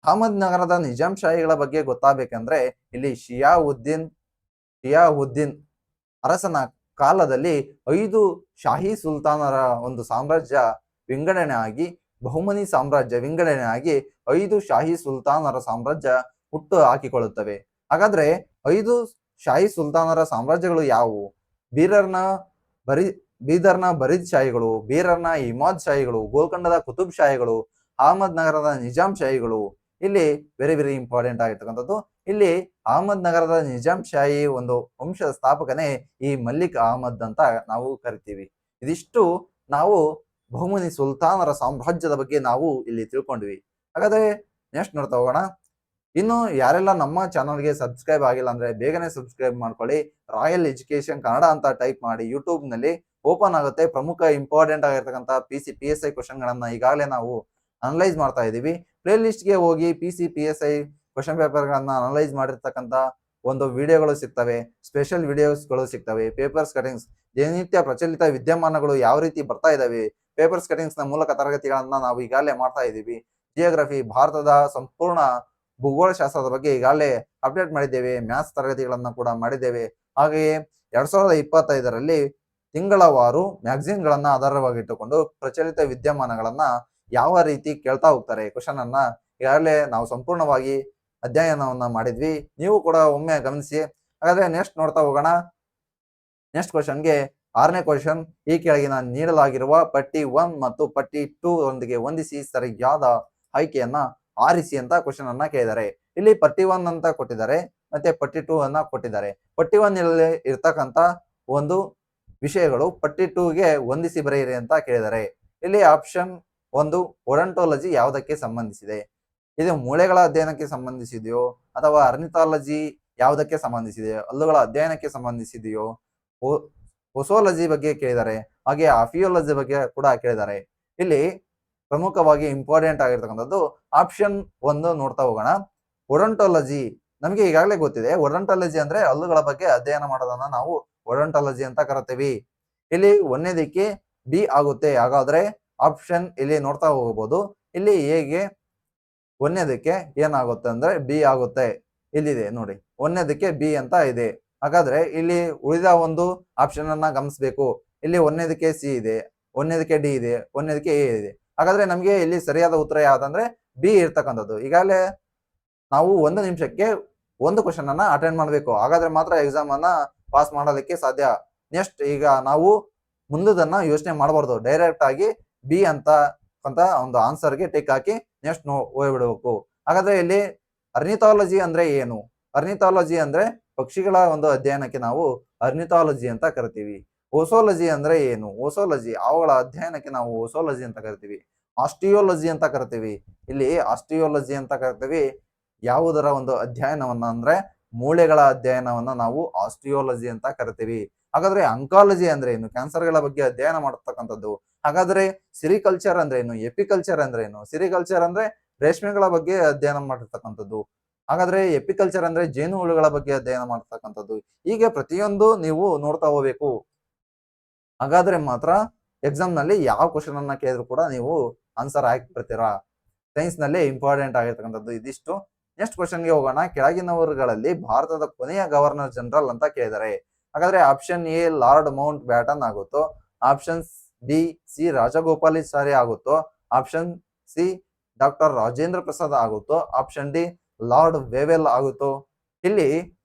ಅಹಮದ್ ನಗರದ ನಿಜಾಂಶಾಹಿಗಳ ಬಗ್ಗೆ ಗೊತ್ತಾಗಬೇಕಂದ್ರೆ ಇಲ್ಲಿ ಶಿಯಾವುದ್ದೀನ್ ಅರಸನ ಕಾಲದಲ್ಲಿ 5 ಶಾಹಿ ಸುಲ್ತಾನರ ಒಂದು ಸಾಮ್ರಾಜ್ಯ ವಿಂಗಡಣೆ ಆಗಿ ಬಹುಮನಿ ಸಾಮ್ರಾಜ್ಯ ವಿಂಗಡಣೆ ಆಗಿ 5 ಶಾಹಿ ಸುಲ್ತಾನರ ಸಾಮ್ರಾಜ್ಯ ಹುಟ್ಟು ಹಾಕಿಕೊಳ್ಳುತ್ತವೆ. ಹಾಗಾದ್ರೆ 5 ಶಾಹಿ ಸುಲ್ತಾನರ ಸಾಮ್ರಾಜ್ಯಗಳು ಯಾವುವು? ಬೀದರ್ನ ಬರೀದ್ ಶಾಹಿಗಳು, ಬೀರರ್ನ ಇಮಾದ್ ಶಾಹಿಗಳು, ಗೋಲ್ಕೊಂಡದ ಕುತುಬ್ ಶಾಹಿಗಳು, ಅಹಮದ್ ನಗರದ ನಿಜಾಂ ಶಾಹಿಗಳು. ಇಲ್ಲಿ ವೆರಿ ವೆರಿ ಇಂಪಾರ್ಟೆಂಟ್ ಆಗಿರ್ತಕ್ಕಂಥದ್ದು, ಇಲ್ಲಿ ಅಹಮದ್ ನಗರದ ನಿಜಾಂ ಶಾಹಿ ಒಂದು ವಂಶದ ಸ್ಥಾಪಕನೇ ಈ ಮಲ್ಲಿಕ್ ಅಹಮದ್ ಅಂತ ನಾವು ಕರಿತೀವಿ. ಇದಿಷ್ಟು ನಾವು ಬಹುಮನಿ ಸುಲ್ತಾನರ ಸಾಮ್ರಾಜ್ಯದ ಬಗ್ಗೆ ನಾವು ಇಲ್ಲಿ ತಿಳ್ಕೊಂಡ್ವಿ. ಹಾಗಾದ್ರೆ ನೆಕ್ಸ್ಟ್ ನೋಡ್ತಾ ಹೋಗೋಣ. ಇನ್ನು ಯಾರೆಲ್ಲ ನಮ್ಮ ಚಾನಲ್ಗೆ ಸಬ್ಸ್ಕ್ರೈಬ್ ಆಗಿಲ್ಲ ಅಂದ್ರೆ ಬೇಗನೆ ಸಬ್ಸ್ಕ್ರೈಬ್ ಮಾಡ್ಕೊಳ್ಳಿ. ರಾಯಲ್ ಎಜುಕೇಶನ್ ಕನ್ನಡ ಅಂತ ಟೈಪ್ ಮಾಡಿ ಯೂಟ್ಯೂಬ್ ನಲ್ಲಿ ಓಪನ್ ಆಗುತ್ತೆ. ಪ್ರಮುಖ ಇಂಪಾರ್ಟೆಂಟ್ ಆಗಿರ್ತಕ್ಕಂಥ PSI ಕ್ವಶನ್ ಗಳನ್ನ ಈಗಾಗಲೇ ನಾವು ಅನಲೈಸ್ ಮಾಡ್ತಾ ಇದೀವಿ. ಪ್ಲೇ ಲಿಸ್ಟ್ ಗೆ ಹೋಗಿ PSI ಕ್ವಶನ್ ಪೇಪರ್ ಗಳನ್ನ ಅನಲೈಸ್ ಮಾಡಿರ್ತಕ್ಕಂಥ ಒಂದು ವಿಡಿಯೋಗಳು ಸಿಗ್ತವೆ, ಸ್ಪೆಷಲ್ ವಿಡಿಯೋಸ್ಗಳು ಸಿಗ್ತವೆ, ಪೇಪರ್ಸ್ ಕಟಿಂಗ್ಸ್, ದಿನನಿತ್ಯ ಪ್ರಚಲಿತ ವಿದ್ಯಮಾನಗಳು ಯಾವ ರೀತಿ ಬರ್ತಾ ಇದಾವೆ, ಪೇಪರ್ಸ್ ಕಟಿಂಗ್ಸ್ ನ ಮೂಲಕ ತರಗತಿಗಳನ್ನ ನಾವು ಈಗಾಗಲೇ ಮಾಡ್ತಾ ಇದೀವಿ. ಜಿಯೋಗ್ರಫಿ, ಭಾರತದ ಸಂಪೂರ್ಣ ಭೂಗೋಳ ಶಾಸ್ತ್ರದ ಬಗ್ಗೆ ಈಗಾಗಲೇ ಅಪ್ಡೇಟ್ ಮಾಡಿದ್ದೇವೆ. ಮ್ಯಾಥ್ಸ್ ತರಗತಿಗಳನ್ನ ಕೂಡ ಮಾಡಿದ್ದೇವೆ. ಹಾಗೆಯೇ 2025ರಲ್ಲಿ ತಿಂಗಳವಾರು ಮ್ಯಾಗಝಿನ್ ಗಳನ್ನ ಆಧಾರವಾಗಿಟ್ಟುಕೊಂಡು ಪ್ರಚಲಿತ ವಿದ್ಯಮಾನಗಳನ್ನ ಯಾವ ರೀತಿ ಕೇಳ್ತಾ ಹೋಗ್ತಾರೆ ಕ್ವಶನ್ ಅನ್ನ ಈಗಾಗಲೇ ನಾವು ಸಂಪೂರ್ಣವಾಗಿ ಅಧ್ಯಯನವನ್ನ ಮಾಡಿದ್ವಿ. ನೀವು ಕೂಡ ಒಮ್ಮೆ ಗಮನಿಸಿ. ಹಾಗಾದ್ರೆ ನೆಕ್ಸ್ಟ್ ನೋಡ್ತಾ ಹೋಗೋಣ. ನೆಕ್ಸ್ಟ್ ಕ್ವಶನ್ಗೆ 6ನೇ ಕ್ವಶನ್, ಈ ಕೆಳಗಿನ ನೀಡಲಾಗಿರುವ ಪಟ್ಟಿ 1 ಮತ್ತು ಪಟ್ಟಿ 2 ಒಂದಿಗೆ ಹೊಂದಿಸಿ ಸರಿಯಾದ ಆಯ್ಕೆಯನ್ನ ಆರಿಸಿ ಅಂತ ಕ್ವಶನ್ ಅನ್ನ ಕೇಳಿದ್ದಾರೆ. ಇಲ್ಲಿ ಪಟ್ಟಿ 1 ಅಂತ ಕೊಟ್ಟಿದ್ದಾರೆ, ಮತ್ತೆ ಪಟ್ಟಿ 2 ಅನ್ನ ಕೊಟ್ಟಿದ್ದಾರೆ. ಪಟ್ಟಿ 1 ನಲ್ಲಿ ಇರ್ತಕ್ಕಂಥ ಒಂದು ವಿಷಯಗಳು ಪಟ್ಟಿ 2ಗೆ ಹೊಂದಿಸಿ ಬರೆಯಿರಿ ಅಂತ ಕೇಳಿದ್ದಾರೆ. ಇಲ್ಲಿ ಆಪ್ಷನ್ 1 ಒಡಂಟೋಲಜಿ ಯಾವುದಕ್ಕೆ ಸಂಬಂಧಿಸಿದೆ? ಇದು ಮೂಳೆಗಳ ಅಧ್ಯಯನಕ್ಕೆ ಸಂಬಂಧಿಸಿದೆಯೋ ಅಥವಾ ಅರ್ನಿಥಾಲಜಿ ಯಾವುದಕ್ಕೆ ಸಂಬಂಧಿಸಿದೆ? ಹಲ್ಲುಗಳ ಅಧ್ಯಯನಕ್ಕೆ ಸಂಬಂಧಿಸಿದೆಯೋ? ಓಸೋಲಜಿ ಬಗ್ಗೆ ಕೇಳಿದ್ದಾರೆ, ಹಾಗೆ ಆಫಿಯೋಲಜಿ ಬಗ್ಗೆ ಕೂಡ ಕೇಳಿದ್ದಾರೆ. ಇಲ್ಲಿ ಪ್ರಮುಖವಾಗಿ ಇಂಪಾರ್ಟೆಂಟ್ ಆಗಿರ್ತಕ್ಕಂಥದ್ದು ಆಪ್ಷನ್ 1 ನೋಡ್ತಾ ಹೋಗೋಣ. ಒಡಂಟೋಲಜಿ ನಮಗೆ ಈಗಾಗಲೇ ಗೊತ್ತಿದೆ. ಒಡಂಟೋಲಜಿ ಅಂದ್ರೆ ಹಲ್ಲುಗಳ ಬಗ್ಗೆ ಅಧ್ಯಯನ ಮಾಡೋದನ್ನ ನಾವು ಒಡಂಟೋಲಜಿ ಅಂತ ಕರಿತೀವಿ. ಇಲ್ಲಿ 1ನೇದಕ್ಕೆ ಬಿ ಆಗುತ್ತೆ. ಹಾಗಾದ್ರೆ ಆಪ್ಷನ್ ಇಲ್ಲಿ ನೋಡ್ತಾ ಹೋಗಬಹುದು. ಇಲ್ಲಿ ಹೇಗೆ 1ನೇದಕ್ಕೆ ಏನಾಗುತ್ತೆ ಅಂದ್ರೆ ಬಿ ಆಗುತ್ತೆ. ಇಲ್ಲಿದೆ ನೋಡಿ, 1ನೇದಕ್ಕೆ ಬಿ ಅಂತ ಇದೆ. ಹಾಗಾದ್ರೆ ಇಲ್ಲಿ ಉಳಿದ ಒಂದು ಆಪ್ಷನ್ ಅನ್ನ ಗಮನಿಸಬೇಕು. ಇಲ್ಲಿ 1ನೇದಕ್ಕೆ ಸಿ ಇದೆ, 1ನೇದಕ್ಕೆ ಡಿ ಇದೆ, 1ನೇದಕ್ಕೆ ಎ ಇದೆ. ಹಾಗಾದ್ರೆ ನಮಗೆ ಇಲ್ಲಿ ಸರಿಯಾದ ಉತ್ತರ ಯಾವ್ದಂದ್ರೆ ಬಿ ಇರ್ತಕ್ಕಂಥದ್ದು. ಈಗಾಗಲೇ ನಾವು 1 ನಿಮಿಷಕ್ಕೆ 1 ಕ್ವಶನ್ ಅನ್ನ ಅಟೆಂಡ್ ಮಾಡಬೇಕು. ಹಾಗಾದ್ರೆ ಮಾತ್ರ ಎಕ್ಸಾಮ್ ಅನ್ನ ಪಾಸ್ ಮಾಡೋದಕ್ಕೆ ಸಾಧ್ಯ. ನೆಕ್ಸ್ಟ್ ಈಗ ನಾವು ಮುಂದದನ್ನ ಯೋಚನೆ ಮಾಡಬಾರ್ದು, ಡೈರೆಕ್ಟ್ ಆಗಿ ಬಿ ಅಂತ ಒಂದು ಆನ್ಸರ್ಗೆ ಟಿಕ್ ಹಾಕಿ ನೆಕ್ಸ್ಟ್ ಹೋಗ್ಬಿಡ್ಬೇಕು. ಹಾಗಾದ್ರೆ ಇಲ್ಲಿ ಅರ್ನಿಥಾಲಜಿ ಅಂದ್ರೆ ಏನು? ಅರ್ನಿಥಾಲಜಿ ಅಂದ್ರೆ ಪಕ್ಷಿಗಳ ಒಂದು ಅಧ್ಯಯನಕ್ಕೆ ನಾವು ಅರ್ನಿಥಾಲಜಿ ಅಂತ ಕರಿತೀವಿ. ಓಸೋಲಜಿ ಅಂದ್ರೆ ಏನು? ಓಸೋಲಜಿ ಅವುಗಳ ಅಧ್ಯಯನಕ್ಕೆ ನಾವು ಓಸೋಲಜಿ ಅಂತ ಕರಿತೀವಿ. ಆಸ್ಟಿಯೋಲಜಿ ಅಂತ ಕರಿತೀವಿ. ಇಲ್ಲಿ ಆಸ್ಟಿಯೋಲಜಿ ಅಂತ ಕರಿತೀವಿ. ಯಾವುದರ ಒಂದು ಅಧ್ಯಯನವನ್ನ ಅಂದ್ರೆ ಮೂಳೆಗಳ ಅಧ್ಯಯನವನ್ನ ನಾವು ಆಸ್ಟಿಯೋಲಜಿ ಅಂತ ಕರಿತೀವಿ. ಹಾಗಾದ್ರೆ ಅಂಕಾಲಜಿ ಅಂದ್ರೆ ಏನು? ಕ್ಯಾನ್ಸರ್ಗಳ ಬಗ್ಗೆ ಅಧ್ಯಯನ ಮಾಡತಕ್ಕಂಥದ್ದು. ಹಾಗಾದ್ರೆ ಸಿರಿಕಲ್ಚರ್ ಅಂದ್ರೆ ಏನು? ಎಪಿಕಲ್ಚರ್ ಅಂದ್ರೆ ಏನು? ಸಿರಿಕಲ್ಚರ್ ಅಂದ್ರೆ ರೇಷ್ಮೆಗಳ ಬಗ್ಗೆ ಅಧ್ಯಯನ ಮಾಡಿರ್ತಕ್ಕಂಥದ್ದು. ಹಾಗಾದ್ರೆ ಎಪಿಕಲ್ಚರ್ ಅಂದ್ರೆ ಜೇನು ಹುಳುಗಳ ಬಗ್ಗೆ ಅಧ್ಯಯನ ಮಾಡ್ತಕ್ಕಂಥದ್ದು. ಹೀಗೆ ಪ್ರತಿಯೊಂದು ನೀವು ನೋಡ್ತಾ ಹೋಗ್ಬೇಕು. ಹಾಗಾದ್ರೆ ಮಾತ್ರ ಎಕ್ಸಾಮ್ ನಲ್ಲಿ ಯಾವ ಕ್ವಶನ್ ಅನ್ನ ಕೇಳಿದ್ರು ಕೂಡ ನೀವು ಆನ್ಸರ್ ಹಾಕಿ ಬರ್ತೀರಾ. ಸೈನ್ಸ್ ನಲ್ಲಿ ಇಂಪಾರ್ಟೆಂಟ್ ಆಗಿರ್ತಕ್ಕಂಥದ್ದು ಇದಿಷ್ಟು. ನೆಕ್ಸ್ಟ್ ಕ್ವಶನ್ಗೆ ಹೋಗೋಣ. ಕೆಳಗಿನವರುಗಳಲ್ಲಿ ಭಾರತದ ಕೊನೆಯ ಗವರ್ನರ್ ಜನರಲ್ ಅಂತ ಕೇಳಿದ್ದಾರೆ. ಹಾಗಾದ್ರೆ option A lord Mount baton ಆಗುತ್ತೋ, ಆಪ್ಷನ್ ಬಿ ಸಿ ರಾಜಗೋಪಾಲಾಚಾರಿ ಆಗುತ್ತೋ, option C doctor Rajendra Prasad ಆಗುತ್ತೋ, ಆಪ್ಷನ್ ಡಿ ಲಾರ್ಡ್ ವೇವೆಲ್ ಆಗುತ್ತೋ. ಇಲ್ಲಿ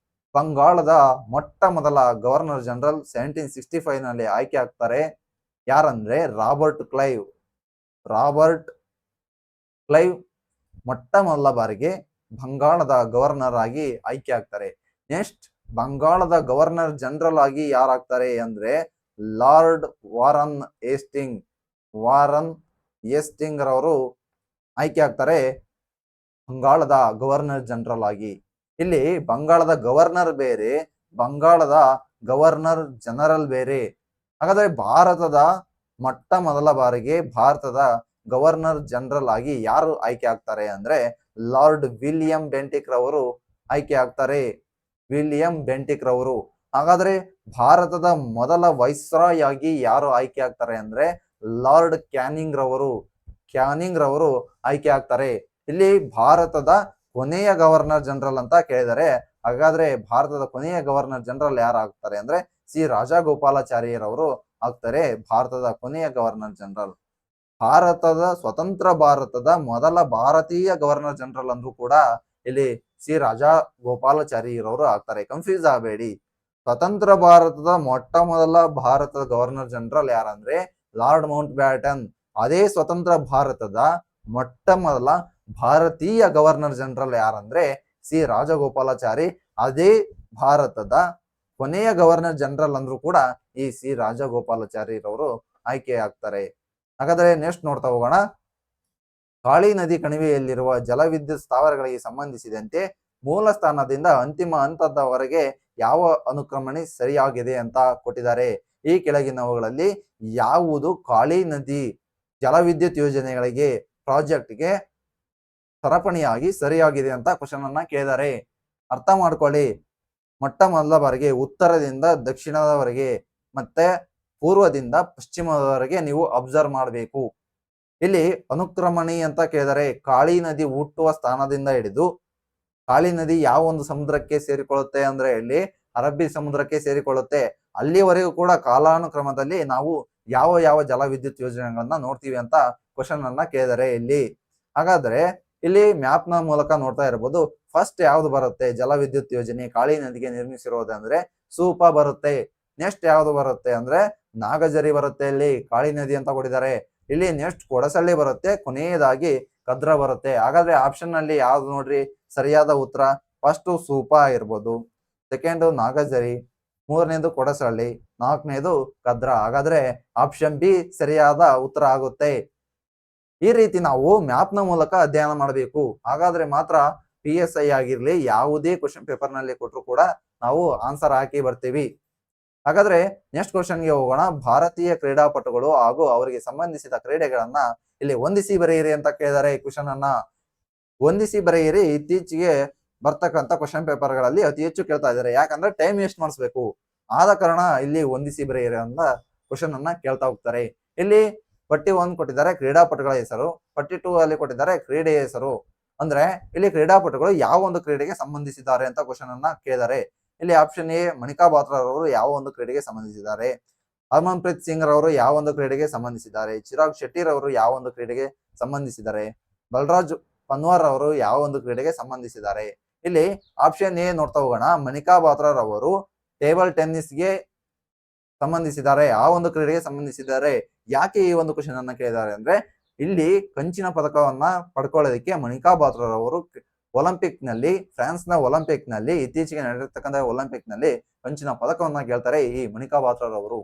ಬಂಗಾಳದ ಮೊಟ್ಟ ಮೊದಲ ಗವರ್ನರ್ ಜನರಲ್ 1765 ನಲ್ಲಿ ಆಯ್ಕೆ ಆಗ್ತಾರೆ. ಯಾರಂದ್ರೆ ರಾಬರ್ಟ್ ಕ್ಲೈವ್ ಮೊಟ್ಟ ಮೊದಲ ಬಾರಿಗೆ ಬಂಗಾಳದ ಗವರ್ನರ್ ಆಗಿ ಆಯ್ಕೆ ಆಗ್ತಾರೆ. ನೆಕ್ಸ್ಟ್ ಬಂಗಾಳದ ಗವರ್ನರ್ ಜನರಲ್ ಆಗಿ ಯಾರಾಗ್ತಾರೆ ಅಂದ್ರೆ ಲಾರ್ಡ್ ವಾರನ್ ಹೇಸ್ಟಿಂಗ್ ರವರು ಆಯ್ಕೆ ಆಗ್ತಾರೆ ಬಂಗಾಳದ ಗವರ್ನರ್ ಜನರಲ್ ಆಗಿ. ಇಲ್ಲಿ ಬಂಗಾಳದ ಗವರ್ನರ್ ಬೇರೆ, ಬಂಗಾಳದ ಗವರ್ನರ್ ಜನರಲ್ ಬೇರೆ. ಹಾಗಾದ್ರೆ ಭಾರತದ ಮೊಟ್ಟ ಮೊದಲ ಬಾರಿಗೆ ಭಾರತದ ಗವರ್ನರ್ ಜನರಲ್ ಆಗಿ ಯಾರು ಆಯ್ಕೆ ಆಗ್ತಾರೆ ಅಂದ್ರೆ ಲಾರ್ಡ್ ವಿಲಿಯಂ ಬೆಂಟಿಕ್ ರವರು ಆಯ್ಕೆ ಆಗ್ತಾರೆ. ಹಾಗಾದ್ರೆ ಭಾರತದ ಮೊದಲ ವೈಸ್ರಾಯ್ ಆಗಿ ಯಾರು ಆಯ್ಕೆ ಆಗ್ತಾರೆ ಅಂದ್ರೆ ಲಾರ್ಡ್ ಕ್ಯಾನಿಂಗ್ ರವರು ಆಯ್ಕೆ ಆಗ್ತಾರೆ. ಇಲ್ಲಿ ಭಾರತದ ಕೊನೆಯ ಗವರ್ನರ್ ಜನರಲ್ ಅಂತ ಕೇಳಿದರೆ, ಹಾಗಾದ್ರೆ ಭಾರತದ ಕೊನೆಯ ಗವರ್ನರ್ ಜನರಲ್ ಯಾರು ಆಗ್ತಾರೆ ಅಂದ್ರೆ ಸಿ ರಾಜಗೋಪಾಲಾಚಾರ್ಯರವರು ಆಗ್ತಾರೆ ಭಾರತದ ಕೊನೆಯ ಗವರ್ನರ್ ಜನರಲ್. ಸ್ವತಂತ್ರ ಭಾರತದ ಮೊದಲ ಭಾರತೀಯ ಗವರ್ನರ್ ಜನರಲ್ ಅಂದ್ರೂ ಕೂಡ ಇಲ್ಲಿ ಸಿ ರಾಜಗೋಪಾಲಾಚಾರ್ಯರವರು ಆಗ್ತಾರೆ. ಕನ್ಫ್ಯೂಸ್ ಆಗಬೇಡಿ. ಸ್ವತಂತ್ರ ಭಾರತದ ಮೊಟ್ಟ ಮೊದಲ ಭಾರತದ ಗವರ್ನರ್ ಜನರಲ್ ಯಾರಂದ್ರೆ ಲಾರ್ಡ್ ಮೌಂಟ್ ಬ್ಯಾಟನ್. ಅದೇ ಸ್ವತಂತ್ರ ಭಾರತದ ಮೊಟ್ಟ ಮೊದಲ ಭಾರತೀಯ ಗವರ್ನರ್ ಜನರಲ್ ಯಾರಂದ್ರೆ ಸಿ ರಾಜಗೋಪಾಲಾಚಾರಿ. ಅದೇ ಭಾರತದ ಕೊನೆಯ ಗವರ್ನರ್ ಜನರಲ್ ಅಂದ್ರೂ ಕೂಡ ಈ ಸಿ ರಾಜಗೋಪಾಲಾಚಾರ್ಯರವರು ಆಯ್ಕೆ ಆಗ್ತಾರೆ. ಹಾಗಾದ್ರೆ ನೆಕ್ಸ್ಟ್ ನೋಡ್ತಾ ಹೋಗೋಣ. ಕಾಳಿ ನದಿ ಕಣಿವೆಯಲ್ಲಿರುವ ಜಲವಿದ್ಯುತ್ ಸ್ಥಾವರಗಳಿಗೆ ಸಂಬಂಧಿಸಿದಂತೆ ಮೂಲ ಸ್ಥಾನದಿಂದ ಅಂತಿಮ ಹಂತದವರೆಗೆ ಯಾವ ಅನುಕ್ರಮಣಿ ಸರಿಯಾಗಿದೆ ಅಂತ ಕೊಟ್ಟಿದ್ದಾರೆ. ಈ ಕೆಳಗಿನವುಗಳಲ್ಲಿ ಯಾವುದು ಕಾಳಿ ನದಿ ಜಲವಿದ್ಯುತ್ ಯೋಜನೆಗಳಿಗೆ ಪ್ರಾಜೆಕ್ಟ್ಗೆ ಸರಪಣಿಯಾಗಿ ಸರಿಯಾಗಿದೆ ಅಂತ ಕ್ವಶನ್ ಅನ್ನ ಕೇಳಿದ್ದಾರೆ. ಅರ್ಥ ಮಾಡ್ಕೊಳ್ಳಿ. ಮೊಟ್ಟ ಮೊದಲ ಬಾರಿಗೆ ಉತ್ತರದಿಂದ ದಕ್ಷಿಣದವರೆಗೆ ಮತ್ತೆ ಪೂರ್ವದಿಂದ ಪಶ್ಚಿಮದವರೆಗೆ ನೀವು ಅಬ್ಸರ್ವ್ ಮಾಡಬೇಕು. ಇಲ್ಲಿ ಅನುಕ್ರಮಣಿ ಅಂತ ಕೇಳಿದರೆ ಕಾಳಿ ನದಿ ಹುಟ್ಟುವ ಸ್ಥಾನದಿಂದ ಹಿಡಿದು ಕಾಳಿ ನದಿ ಯಾವ ಒಂದು ಸಮುದ್ರಕ್ಕೆ ಸೇರಿಕೊಳ್ಳುತ್ತೆ ಅಂದ್ರೆ ಇಲ್ಲಿ ಅರಬ್ಬಿ ಸಮುದ್ರಕ್ಕೆ ಸೇರಿಕೊಳ್ಳುತ್ತೆ. ಅಲ್ಲಿವರೆಗೂ ಕೂಡ ಕಾಲಾನುಕ್ರಮದಲ್ಲಿ ನಾವು ಯಾವ ಯಾವ ಜಲವಿದ್ಯುತ್ ಯೋಜನೆಗಳನ್ನ ನೋಡ್ತೀವಿ ಅಂತ ಕ್ವಶನ್ ಅನ್ನ ಕೇಳಿದರೆ ಇಲ್ಲಿ. ಹಾಗಾದ್ರೆ ಇಲ್ಲಿ ಮ್ಯಾಪ್ ನ ಮೂಲಕ ನೋಡ್ತಾ ಇರಬಹುದು. ಫಸ್ಟ್ ಯಾವ್ದು ಬರುತ್ತೆ ಜಲವಿದ್ಯುತ್ ಯೋಜನೆ ಕಾಳಿ ನದಿಗೆ ನಿರ್ಮಿಸಿರೋದಂದ್ರೆ ಸೂಪ ಬರುತ್ತೆ. ನೆಕ್ಸ್ಟ್ ಯಾವ್ದು ಬರುತ್ತೆ ಅಂದ್ರೆ ನಾಗಜರಿ ಬರುತ್ತೆ. ಇಲ್ಲಿ ಕಾಳಿ ನದಿ ಅಂತ ಕೊಟ್ಟಿದ್ದಾರೆ. ಇಲ್ಲಿ ನೆಕ್ಸ್ಟ್ ಕೊಡಸಳ್ಳಿ ಬರುತ್ತೆ. ಕೊನೆಯದಾಗಿ ಕದ್ರಾ ಬರುತ್ತೆ. ಹಾಗಾದ್ರೆ ಆಪ್ಷನ್ ನಲ್ಲಿ ಯಾವ್ದು ನೋಡ್ರಿ ಸರಿಯಾದ ಉತ್ತರ? ಫಸ್ಟ್ ಸೂಪ ಇರ್ಬೋದು, ಸೆಕೆಂಡ್ ನಾಗಜರಿ, ಮೂರನೇದು ಕೊಡಸಳ್ಳಿ, ನಾಲ್ಕನೇದು ಕದ್ರಾ. ಹಾಗಾದ್ರೆ ಆಪ್ಷನ್ ಬಿ ಸರಿಯಾದ ಉತ್ತರ ಆಗುತ್ತೆ. ಈ ರೀತಿ ನಾವು ಮ್ಯಾಪ್ ನ ಮೂಲಕ ಅಧ್ಯಯನ ಮಾಡಬೇಕು. ಹಾಗಾದ್ರೆ ಮಾತ್ರ PSI ಆಗಿರ್ಲಿ ಯಾವುದೇ ಕ್ವಶನ್ ಪೇಪರ್ ನಲ್ಲಿ ಕೊಟ್ಟರು ಕೂಡ ನಾವು ಆನ್ಸರ್ ಹಾಕಿ ಬರ್ತೀವಿ. ಹಾಗಾದ್ರೆ ನೆಕ್ಸ್ಟ್ ಕ್ವಶನ್ಗೆ ಹೋಗೋಣ. ಭಾರತೀಯ ಕ್ರೀಡಾಪಟುಗಳು ಹಾಗೂ ಅವರಿಗೆ ಸಂಬಂಧಿಸಿದ ಕ್ರೀಡೆಗಳನ್ನ ಇಲ್ಲಿ ಹೊಂದಿಸಿ ಬರೆಯಿರಿ ಅಂತ ಕೇಳಿದ್ದಾರೆ. ಕ್ವಶನ್ ಅನ್ನ ಹೊಂದಿಸಿ ಬರೆಯಿರಿ ಇತ್ತೀಚೆಗೆ ಬರ್ತಕ್ಕಂಥ ಕ್ವಶನ್ ಪೇಪರ್ ಗಳಲ್ಲಿ ಅತಿ ಹೆಚ್ಚು ಕೇಳ್ತಾ ಇದ್ದಾರೆ. ಯಾಕಂದ್ರೆ ಟೈಮ್ ವೇಸ್ಟ್ ಮಾಡಿಸ್ಬೇಕು. ಆದ ಕಾರಣ ಇಲ್ಲಿ ಹೊಂದಿಸಿ ಬರೆಯಿರಿ ಅಂತ ಕ್ವಶನ್ ಅನ್ನ ಕೇಳ್ತಾ ಹೋಗ್ತಾರೆ. ಇಲ್ಲಿ ಪಟ್ಟಿ 1 ಕೊಟ್ಟಿದ್ದಾರೆ ಕ್ರೀಡಾಪಟುಗಳ ಹೆಸರು, ಪಟ್ಟಿ 2 ಅಲ್ಲಿ ಕೊಟ್ಟಿದ್ದಾರೆ ಕ್ರೀಡೆಯ ಹೆಸರು. ಅಂದ್ರೆ ಇಲ್ಲಿ ಕ್ರೀಡಾಪಟುಗಳು ಯಾವ ಒಂದು ಕ್ರೀಡೆಗೆ ಸಂಬಂಧಿಸಿದ್ದಾರೆ ಅಂತ ಕ್ವಶನ್ ಅನ್ನ ಕೇಳಿದ್ದಾರೆ. ಇಲ್ಲಿ ಆಪ್ಷನ್ ಎ ಮಣಿಕಾ ಬಾತ್ರಾ ರವರು ಯಾವ ಒಂದು ಕ್ರೀಡೆಗೆ ಸಂಬಂಧಿಸಿದ್ದಾರೆ, ಹರ್ಮನ್ಪ್ರೀತ್ ಸಿಂಗ್ ರವರು ಯಾವ ಒಂದು ಕ್ರೀಡೆಗೆ ಸಂಬಂಧಿಸಿದ್ದಾರೆ, ಚಿರಾಗ್ ಶೆಟ್ಟಿ ರವರು ಯಾವ ಒಂದು ಕ್ರೀಡೆಗೆ ಸಂಬಂಧಿಸಿದ್ದಾರೆ, ಬಲರಾಜ್ ಪನ್ವಾರ್ ಅವರು ಯಾವ ಒಂದು ಕ್ರೀಡೆಗೆ ಸಂಬಂಧಿಸಿದ್ದಾರೆ. ಇಲ್ಲಿ ಆಪ್ಷನ್ ಎ ನೋಡ್ತಾ ಹೋಗೋಣ. ಮಣಿಕಾ ಬಾತ್ರಾ ರವರು ಟೇಬಲ್ ಟೆನ್ನಿಸ್ಗೆ ಸಂಬಂಧಿಸಿದ್ದಾರೆ, ಆ ಒಂದು ಕ್ರೀಡೆಗೆ ಸಂಬಂಧಿಸಿದ್ದಾರೆ. ಯಾಕೆ ಈ ಒಂದು ಕ್ವಶನ್ ಅನ್ನ ಕೇಳಿದ್ದಾರೆ ಅಂದ್ರೆ ಇಲ್ಲಿ ಕಂಚಿನ ಪದಕವನ್ನ ಪಡ್ಕೊಳ್ಳೋದಕ್ಕೆ ಮಣಿಕಾ ಬಾತ್ರಾ ರವರು ಒಲಿಂಪಿಕ್ ನಲ್ಲಿ ಫ್ರಾನ್ಸ್ ನ ಒಲಿಂಪಿಕ್ ನಲ್ಲಿ ಇತ್ತೀಚೆಗೆ ನಡೆದಿರ್ತಕ್ಕಂಥ ಒಲಿಂಪಿಕ್ ನಲ್ಲಿ ಕಂಚಿನ ಪದಕವನ್ನ ಗೆಲ್ತಾರೆ ಈ ಮಣಿಕಾ ಬಾತ್ರಾ ರವರು.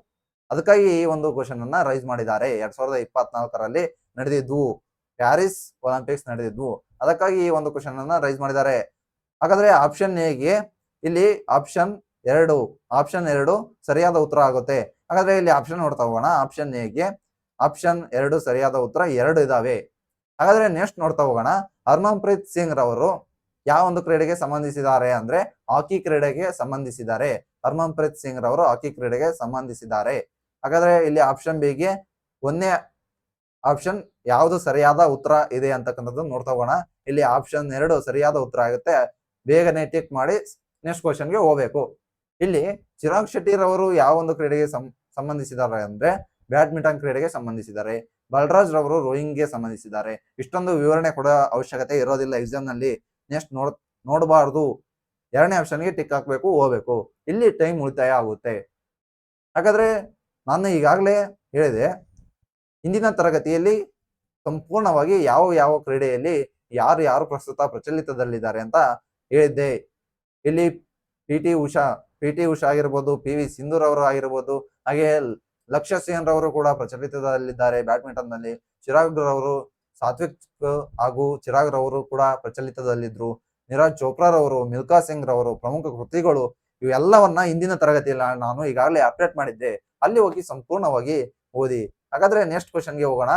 ಅದಕ್ಕಾಗಿ ಈ ಒಂದು ಕ್ವಶನ್ ಅನ್ನ ರೈಸ್ ಮಾಡಿದ್ದಾರೆ. 2024ರಲ್ಲಿ ನಡೆದಿದ್ವು ಪ್ಯಾರಿಸ್ ಒಲಿಂಪಿಕ್ಸ್ ನಡೆದಿದ್ವು. ಅದಕ್ಕಾಗಿ ಈ ಒಂದು ಕ್ವಶನ್ ಅನ್ನ ರೈಸ್ ಮಾಡಿದ್ದಾರೆ. ಹಾಗಾದ್ರೆ ಆಪ್ಷನ್ ಎಗೆ ಇಲ್ಲಿ ಆಪ್ಷನ್ 2 ಸರಿಯಾದ ಉತ್ತರ ಆಗುತ್ತೆ. ಹಾಗಾದ್ರೆ ಇಲ್ಲಿ ಆಪ್ಷನ್ ನೋಡ್ತಾ ಹೋಗೋಣ. ಆಪ್ಷನ್ ಎಗೆ ಆಪ್ಷನ್ 2 ಸರಿಯಾದ ಉತ್ತರ 2 ಇದಾವೆ. ಹಾಗಾದ್ರೆ ನೆಕ್ಸ್ಟ್ ನೋಡ್ತಾ ಹೋಗೋಣ. ಹರ್ಮನ್ಪ್ರೀತ್ ಸಿಂಗ್ ರವರು ಯಾವ ಒಂದು ಕ್ರೀಡೆಗೆ ಸಂಬಂಧಿಸಿದ್ದಾರೆ ಅಂದ್ರೆ ಹಾಕಿ ಕ್ರೀಡೆಗೆ ಸಂಬಂಧಿಸಿದ್ದಾರೆ. ಹರ್ಮನ್ಪ್ರೀತ್ ಸಿಂಗ್ ರವರು ಹಾಕಿ ಕ್ರೀಡೆಗೆ ಸಂಬಂಧಿಸಿದ್ದಾರೆ. ಹಾಗಾದ್ರೆ ಇಲ್ಲಿ ಆಪ್ಷನ್ ಬಿಗೆ ಒಂದೇ ಆಪ್ಷನ್ ಯಾವುದು ಸರಿಯಾದ ಉತ್ತರ ಇದೆ ಅಂತಕ್ಕಂಥದ್ದು ನೋಡ್ತಾ ಹೋಗೋಣ. ಇಲ್ಲಿ ಆಪ್ಷನ್ 2 ಸರಿಯಾದ ಉತ್ತರ ಆಗುತ್ತೆ. ಬೇಗನೆ ಟಿಕ್ ಮಾಡಿ ನೆಕ್ಸ್ಟ್ ಕ್ವಶನ್ಗೆ ಹೋಗ್ಬೇಕು. ಇಲ್ಲಿ ಚಿರಾಗ್ ಶೆಟ್ಟಿ ರವರು ಯಾವ ಒಂದು ಕ್ರೀಡೆಗೆ ಸಂಬಂಧಿಸಿದ್ದಾರೆ ಅಂದ್ರೆ ಬ್ಯಾಡ್ಮಿಂಟನ್ ಕ್ರೀಡೆಗೆ ಸಂಬಂಧಿಸಿದ್ದಾರೆ. ಬಲರಾಜ್ ರವರು ರೋಯಿಂಗ್ಗೆ ಸಂಬಂಧಿಸಿದ್ದಾರೆ. ಇಷ್ಟೊಂದು ವಿವರಣೆ ಕೊಡೋ ಅವಶ್ಯಕತೆ ಇರೋದಿಲ್ಲ ಎಕ್ಸಾಮ್ ನಲ್ಲಿ. ನೆಕ್ಸ್ಟ್ ನೋಡಬಾರ್ದು, 2ನೇ ಆಪ್ಷನ್ಗೆ ಟಿಕ್ ಹಾಕ್ಬೇಕು, ಹೋಗ್ಬೇಕು. ಇಲ್ಲಿ ಟೈಮ್ ಉಳಿತಾಯ ಆಗುತ್ತೆ. ಹಾಗಾದ್ರೆ ನಾನು ಈಗಾಗಲೇ ಹೇಳಿದೆ, ಇಂದಿನ ತರಗತಿಯಲ್ಲಿ ಸಂಪೂರ್ಣವಾಗಿ ಯಾವ ಯಾವ ಕ್ರೀಡೆಯಲ್ಲಿ ಯಾರು ಪ್ರಸ್ತುತ ಪ್ರಚಲಿತದಲ್ಲಿದ್ದಾರೆ ಅಂತ ಹೇಳಿದ್ದೆ. ಇಲ್ಲಿ ಪಿ ಟಿ ಉಷಾ ಆಗಿರ್ಬೋದು, PV ಸಿಂಧು ರವರು ಆಗಿರ್ಬೋದು, ಹಾಗೆ ಲಕ್ಷ್ಯ ಸೇನ್ ರವರು ಕೂಡ ಪ್ರಚಲಿತದಲ್ಲಿದ್ದಾರೆ ಬ್ಯಾಡ್ಮಿಂಟನ್ ನಲ್ಲಿ. ಚಿರಾಗ್ ರವರು, ಸಾತ್ವಿಕ್ ಹಾಗೂ ಚಿರಾಗ್ ರವರು ಕೂಡ ಪ್ರಚಲಿತದಲ್ಲಿದ್ರು. ನೀರಜ್ ಚೋಪ್ರಾ ರವರು, ಮಿಲ್ಕಾ ಸಿಂಗ್ ರವರು ಪ್ರಮುಖ ಕೃತಿಗಳು. ಇವೆಲ್ಲವನ್ನ ಇಂದಿನ ತರಗತಿಯಲ್ಲಿ ನಾನು ಈಗಾಗಲೇ ಅಪ್ಡೇಟ್ ಮಾಡಿದ್ದೆ. ಅಲ್ಲಿ ಹೋಗಿ ಸಂಪೂರ್ಣವಾಗಿ ಓದಿ. ಹಾಗಾದ್ರೆ ನೆಕ್ಸ್ಟ್ ಕ್ವಶನ್ಗೆ ಹೋಗೋಣ.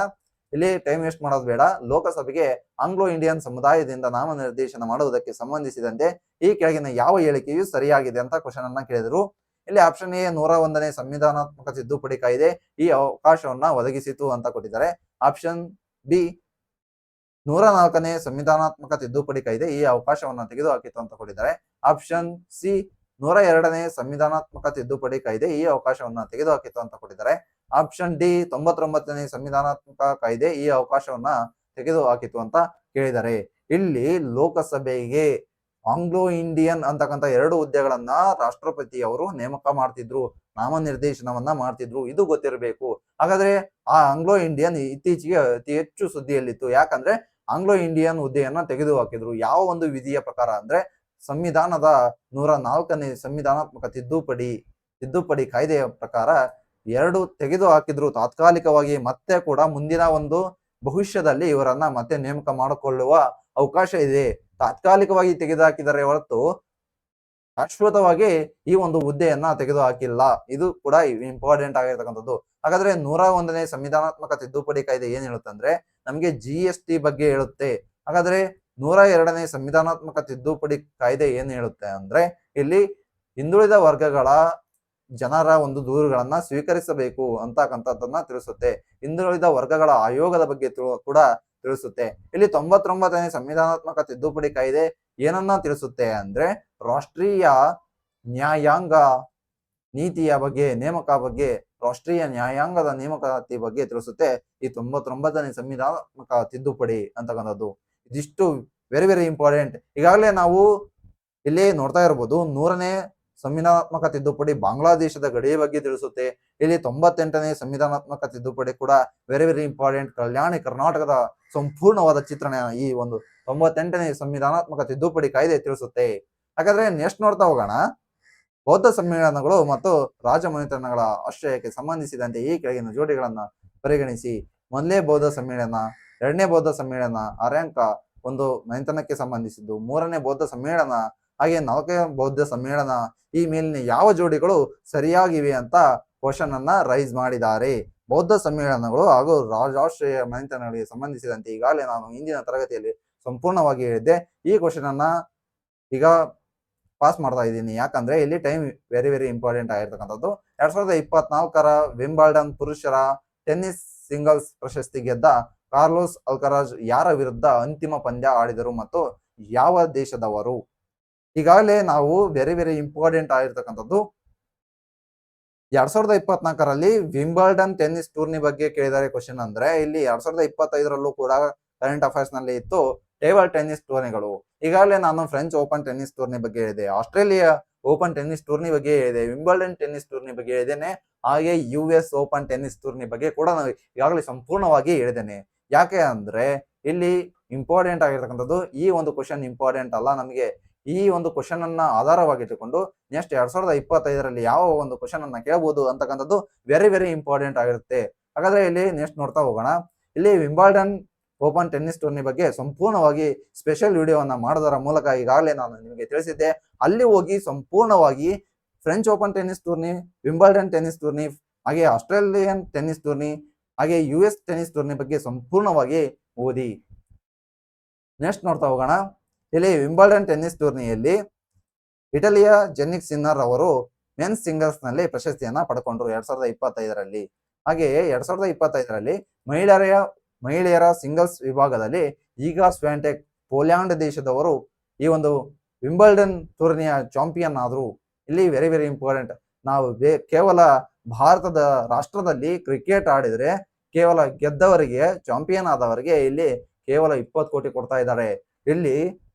ಇಲ್ಲಿ ಟೈಮ್ ವೇಸ್ಟ್ ಮಾಡೋದು ಬೇಡ. ಲೋಕಸಭೆಗೆ ಆಂಗ್ಲೋ ಇಂಡಿಯನ್ ಸಮುದಾಯದಿಂದ ನಾಮನಿರ್ದೇಶನ ಮಾಡುವುದಕ್ಕೆ ಸಂಬಂಧಿಸಿದಂತೆ ಈ ಕೆಳಗಿನ ಯಾವ ಹೇಳಿಕೆಯು ಸರಿಯಾಗಿದೆ ಅಂತ ಕ್ವಶನ್ ಅನ್ನ ಕೇಳಿದ್ರು. ಇಲ್ಲಿ ಆಪ್ಷನ್ ಎ 101ನೇ ಸಂವಿಧಾನಾತ್ಮಕ ತಿದ್ದುಪಡಿ ಕಾಯ್ದೆ ಈ ಅವಕಾಶವನ್ನ ಒದಗಿಸಿತು ಅಂತ ಕೊಟ್ಟಿದ್ದಾರೆ. ಆಪ್ಷನ್ ಬಿ 104ನೇ ಸಂವಿಧಾನಾತ್ಮಕ ತಿದ್ದುಪಡಿ ಕಾಯ್ದೆ ಈ ಅವಕಾಶವನ್ನ ತೆಗೆದುಹಾಕಿತು ಅಂತ ಕೊಟ್ಟಿದ್ದಾರೆ. ಆಪ್ಷನ್ ಸಿ 102ನೇ ಸಂವಿಧಾನಾತ್ಮಕ ತಿದ್ದುಪಡಿ ಕಾಯ್ದೆ ಈ ಅವಕಾಶವನ್ನ ತೆಗೆದುಹಾಕಿತು ಅಂತ ಕೊಟ್ಟಿದ್ದಾರೆ. ಆಪ್ಷನ್ ಡಿ 99ನೇ ಸಂವಿಧಾನಾತ್ಮಕ ಕಾಯ್ದೆ ಈ ಅವಕಾಶವನ್ನ ತೆಗೆದುಹಾಕಿತು ಅಂತ ಕೇಳಿದ್ದಾರೆ. ಇಲ್ಲಿ ಲೋಕಸಭೆಗೆ ಆಂಗ್ಲೋ ಇಂಡಿಯನ್ ಅಂತಕ್ಕಂಥ 2 ಹುದ್ದೆಗಳನ್ನ ರಾಷ್ಟ್ರಪತಿ ಅವರು ನೇಮಕ ಮಾಡ್ತಿದ್ರು, ನಾಮನಿರ್ದೇಶನವನ್ನ ಮಾಡ್ತಿದ್ರು. ಇದು ಗೊತ್ತಿರಬೇಕು. ಹಾಗಾದ್ರೆ ಆ ಆಂಗ್ಲೋ ಇಂಡಿಯನ್ ಇತ್ತೀಚೆಗೆ ಅತಿ ಹೆಚ್ಚು ಸುದ್ದಿಯಲ್ಲಿತ್ತು. ಯಾಕಂದ್ರೆ ಆಂಗ್ಲೋ ಇಂಡಿಯನ್ ಹುದ್ದೆಯನ್ನ ತೆಗೆದುಹಾಕಿದ್ರು. ಯಾವ ಒಂದು ವಿಧಿಯ ಪ್ರಕಾರ ಅಂದ್ರೆ ಸಂವಿಧಾನದ 104ನೇ ಸಂವಿಧಾನಾತ್ಮಕ ತಿದ್ದುಪಡಿ ಕಾಯ್ದೆಯ ಪ್ರಕಾರ 2 ತೆಗೆದು ಹಾಕಿದ್ರು ತಾತ್ಕಾಲಿಕವಾಗಿ. ಮತ್ತೆ ಕೂಡ ಮುಂದಿನ ಒಂದು ಭವಿಷ್ಯದಲ್ಲಿ ಇವರನ್ನ ಮತ್ತೆ ನೇಮಕ ಮಾಡಿಕೊಳ್ಳುವ ಅವಕಾಶ ಇದೆ. ತಾತ್ಕಾಲಿಕವಾಗಿ ತೆಗೆದುಹಾಕಿದರೆ ಹೊರತು ಶಾಶ್ವತವಾಗಿ ಈ ಒಂದು ಹುದ್ದೆಯನ್ನ ತೆಗೆದು ಹಾಕಿಲ್ಲ. ಇದು ಕೂಡ ಇಂಪಾರ್ಟೆಂಟ್ ಆಗಿರ್ತಕ್ಕಂಥದ್ದು. ಹಾಗಾದ್ರೆ 101ನೇ ಸಂವಿಧಾನಾತ್ಮಕ ತಿದ್ದುಪಡಿ ಕಾಯ್ದೆ ಏನ್ ಹೇಳುತ್ತಂದ್ರೆ ನಮ್ಗೆ GST ಬಗ್ಗೆ ಹೇಳುತ್ತೆ. ಹಾಗಾದ್ರೆ 102ನೇ ಸಂವಿಧಾನಾತ್ಮಕ ತಿದ್ದುಪಡಿ ಕಾಯ್ದೆ ಏನ್ ಹೇಳುತ್ತೆ ಅಂದ್ರೆ ಇಲ್ಲಿ ಹಿಂದುಳಿದ ವರ್ಗಗಳ ಜನರ ಒಂದು ದೂರುಗಳನ್ನ ಸ್ವೀಕರಿಸಬೇಕು ಅಂತಕ್ಕಂಥದ್ದನ್ನ ತಿಳಿಸುತ್ತೆ. ಹಿಂದುಳಿದ ವರ್ಗಗಳ ಆಯೋಗದ ಬಗ್ಗೆ ಕೂಡ ತಿಳಿಸುತ್ತೆ. ಇಲ್ಲಿ 99ನೇ ಸಂವಿಧಾನಾತ್ಮಕ ತಿದ್ದುಪಡಿ ಕಾಯ್ದೆ ಏನನ್ನ ತಿಳಿಸುತ್ತೆ ಅಂದ್ರೆ ರಾಷ್ಟ್ರೀಯ ನ್ಯಾಯಾಂಗ ನೀತಿಯ ಬಗ್ಗೆ, ರಾಷ್ಟ್ರೀಯ ನ್ಯಾಯಾಂಗದ ನೇಮಕಾತಿ ಬಗ್ಗೆ ತಿಳಿಸುತ್ತೆ ಈ 99ನೇ ಸಂವಿಧಾನಾತ್ಮಕ ತಿದ್ದುಪಡಿ ಅಂತಕ್ಕಂಥದ್ದು. ಇದಿಷ್ಟು ವೆರಿ ವೆರಿ ಇಂಪಾರ್ಟೆಂಟ್. ಈಗಾಗಲೇ ನಾವು ಇಲ್ಲಿ ನೋಡ್ತಾ ಇರಬಹುದು 100ನೇ ಸಂವಿಧಾನಾತ್ಮಕ ತಿದ್ದುಪಡಿ ಬಾಂಗ್ಲಾದೇಶದ ಗಡಿಯ ಬಗ್ಗೆ ತಿಳಿಸುತ್ತೆ. ಇಲ್ಲಿ 98ನೇ ಸಂವಿಧಾನಾತ್ಮಕ ತಿದ್ದುಪಡಿ ಕೂಡ ವೆರಿ ವೆರಿ ಇಂಪಾರ್ಟೆಂಟ್. ಕರ್ನಾಟಕದ ಸಂಪೂರ್ಣವಾದ ಚಿತ್ರಣ ಈ ಒಂದು 98ನೇ ಸಂವಿಧಾನಾತ್ಮಕ ತಿದ್ದುಪಡಿ ಕಾಯ್ದೆ ತಿಳಿಸುತ್ತೆ. ಹಾಗಾದ್ರೆ ನೆಕ್ಸ್ಟ್ ನೋಡ್ತಾ ಹೋಗೋಣ. ಬೌದ್ಧ ಸಮ್ಮೇಳನಗಳು ಮತ್ತು ರಾಜಮನೆತನಗಳ ಆಶ್ರಯಕ್ಕೆ ಸಂಬಂಧಿಸಿದಂತೆ ಈ ಕೆಳಗಿನ ಜೋಡಿಗಳನ್ನ ಪರಿಗಣಿಸಿ. 1ನೇ ಬೌದ್ಧ ಸಮ್ಮೇಳನ, 2ನೇ ಬೌದ್ಧ ಸಮ್ಮೇಳನ ಆರ್ಯಾಂಕ ಒಂದು ಮನೆತನಕ್ಕೆ ಸಂಬಂಧಿಸಿದ್ದು, 3ನೇ ಬೌದ್ಧ ಸಮ್ಮೇಳನ ಹಾಗೆ 4ನೇ ಬೌದ್ಧ ಸಮ್ಮೇಳನ ಈ ಮೇಲಿನ ಯಾವ ಜೋಡಿಗಳು ಸರಿಯಾಗಿವೆ ಅಂತ ಕ್ವಶನ್ ಅನ್ನ ರೈಸ್ ಮಾಡಿದ್ದಾರೆ. ಬೌದ್ಧ ಸಮ್ಮೇಳನಗಳು ಹಾಗೂ ರಾಜಾಶ್ರಯ ಮನೆತನಗಳಿಗೆ ಸಂಬಂಧಿಸಿದಂತೆ ಈಗಾಗಲೇ ನಾನು ಹಿಂದಿನ ತರಗತಿಯಲ್ಲಿ ಸಂಪೂರ್ಣವಾಗಿ ಹೇಳಿದ್ದೆ. ಈ ಕ್ವಶನ್ ಅನ್ನ ಈಗ ಪಾಸ್ ಮಾಡ್ತಾ ಇದ್ದೀನಿ. ಯಾಕಂದ್ರೆ ಇಲ್ಲಿ ಟೈಮ್ ವೆರಿ ವೆರಿ ಇಂಪಾರ್ಟೆಂಟ್ ಆಗಿರ್ತಕ್ಕಂಥದ್ದು. 2024ರ ವಿಂಬಲ್ಡನ್ ಪುರುಷರ ಟೆನ್ನಿಸ್ ಸಿಂಗಲ್ಸ್ ಪ್ರಶಸ್ತಿ ಗೆದ್ದ ಕಾರ್ಲೋಸ್ ಅಲ್ಕರಾಜ್ ಯಾರ ವಿರುದ್ಧ ಅಂತಿಮ ಪಂದ್ಯ ಆಡಿದರು ಮತ್ತು ಯಾವ ದೇಶದವರು? ಈಗಾಗಲೇ ನಾವು ವೆರಿ ವೆರಿ ಇಂಪಾರ್ಟೆಂಟ್ ಆಗಿರ್ತಕ್ಕಂಥದ್ದು 2024ರಲ್ಲಿ ವಿಂಬಲ್ಡನ್ ಟೆನ್ನಿಸ್ ಟೂರ್ನಿ ಬಗ್ಗೆ ಕೇಳಿದರೆ ಕ್ವಶನ್ ಅಂದ್ರೆ ಇಲ್ಲಿ 2025ರಲ್ಲೂ ಕೂಡ ಕರೆಂಟ್ ಅಫೇರ್ಸ್ ನಲ್ಲಿ ಇತ್ತು ಟೇಬಲ್ ಟೆನ್ನಿಸ್ ಟೂರ್ನಿಗಳು. ಈಗಾಗಲೇ ನಾನು ಫ್ರೆಂಚ್ ಓಪನ್ ಟೆನ್ನಿಸ್ ಟೂರ್ನಿ ಬಗ್ಗೆ ಹೇಳಿದೆ, ಆಸ್ಟ್ರೇಲಿಯಾ ಓಪನ್ ಟೆನ್ನಿಸ್ ಟೂರ್ನಿ ಬಗ್ಗೆ ಹೇಳಿದೆ, ವಿಂಬಲ್ಡನ್ ಟೆನ್ನಿಸ್ ಟೂರ್ನಿ ಬಗ್ಗೆ ಹೇಳಿದ್ದೇನೆ, ಹಾಗೆ US ಓಪನ್ ಟೆನ್ನಿಸ್ ಟೂರ್ನಿ ಬಗ್ಗೆ ಕೂಡ ನಾನು ಈಗಾಗಲೇ ಸಂಪೂರ್ಣವಾಗಿ ಹೇಳಿದ್ದೇನೆ. ಯಾಕೆ ಅಂದ್ರೆ ಇಲ್ಲಿ ಇಂಪಾರ್ಟೆಂಟ್ ಆಗಿರ್ತಕ್ಕಂಥದ್ದು ಈ ಒಂದು ಕ್ವಶನ್ ಇಂಪಾರ್ಟೆಂಟ್ ಅಲ್ಲ, ನಮಗೆ ಈ ಒಂದು ಕ್ವಶನ್ ಅನ್ನ ಆಧಾರವಾಗಿಟ್ಟುಕೊಂಡು ನೆಕ್ಸ್ಟ್ 2025ರಲ್ಲಿ ಯಾವ ಒಂದು ಕ್ವಶನ್ ಅನ್ನ ಕೇಳಬಹುದು ಅಂತಕ್ಕಂಥದ್ದು ವೆರಿ ವೆರಿ ಇಂಪಾರ್ಟೆಂಟ್ ಆಗಿರುತ್ತೆ. ಹಾಗಾದ್ರೆ ಇಲ್ಲಿ ನೆಕ್ಸ್ಟ್ ನೋಡ್ತಾ ಹೋಗೋಣ. ಇಲ್ಲಿ ವಿಂಬಲ್ಡನ್ ಓಪನ್ ಟೆನ್ನಿಸ್ ಟೂರ್ನಿ ಬಗ್ಗೆ ಸಂಪೂರ್ಣವಾಗಿ ಸ್ಪೆಷಲ್ ವಿಡಿಯೋವನ್ನ ಮಾಡೋದರ ಮೂಲಕ ಈಗಾಗಲೇ ನಾನು ನಿಮಗೆ ತಿಳಿಸಿದ್ದೆ. ಅಲ್ಲಿ ಹೋಗಿ ಸಂಪೂರ್ಣವಾಗಿ French open tennis tourney, Wimbledon tennis tourney, ಹಾಗೆ ಆಸ್ಟ್ರೇಲಿಯನ್ ಟೆನ್ನಿಸ್ ಟೂರ್ನಿ, ಹಾಗೆ US ಟೆನ್ನಿಸ್ ಟೂರ್ನಿ ಬಗ್ಗೆ ಸಂಪೂರ್ಣವಾಗಿ ಓದಿ. ನೆಕ್ಸ್ಟ್ ನೋಡ್ತಾ ಹೋಗೋಣ. ಇಲ್ಲಿ ವಿಂಬಲ್ಡನ್ ಟೆನ್ನಿಸ್ ಟೂರ್ನಿಯಲ್ಲಿ ಇಟಲಿಯ ಜೆನ್ನಿಕ್ ಸಿನ್ನರ್ ಅವರು ಮೆನ್ಸ್ ಸಿಂಗಲ್ಸ್ ನಲ್ಲಿ ಪ್ರಶಸ್ತಿಯನ್ನ ಪಡ್ಕೊಂಡ್ರು 2025ರಲ್ಲಿ. ಹಾಗೆಯೇ 2025ರಲ್ಲಿ ಮಹಿಳೆಯರ ಮಹಿಳೆಯರ ಸಿಂಗಲ್ಸ್ ವಿಭಾಗದಲ್ಲಿ ಈಗಾ ಸ್ವ್ಯಾಟೆಕ್ ಪೋಲ್ಯಾಂಡ್ ದೇಶದವರು ಈ ಒಂದು ವಿಂಬಲ್ಡನ್ ಟೂರ್ನಿಯ ಚಾಂಪಿಯನ್ ಆದರು. ಇಲ್ಲಿ ವೆರಿ ವೆರಿ ಇಂಪಾರ್ಟೆಂಟ್. ನಾವು ಕೇವಲ ಭಾರತದ ರಾಷ್ಟ್ರದಲ್ಲಿ ಕ್ರಿಕೆಟ್ ಆಡಿದ್ರೆ ಕೇವಲ ಗೆದ್ದವರಿಗೆ, ಚಾಂಪಿಯನ್ ಆದವರಿಗೆ ಇಲ್ಲಿ ಕೇವಲ 20 ಕೋಟಿ ಕೊಡ್ತಾ ಇದ್ದಾರೆ. ಇಲ್ಲಿ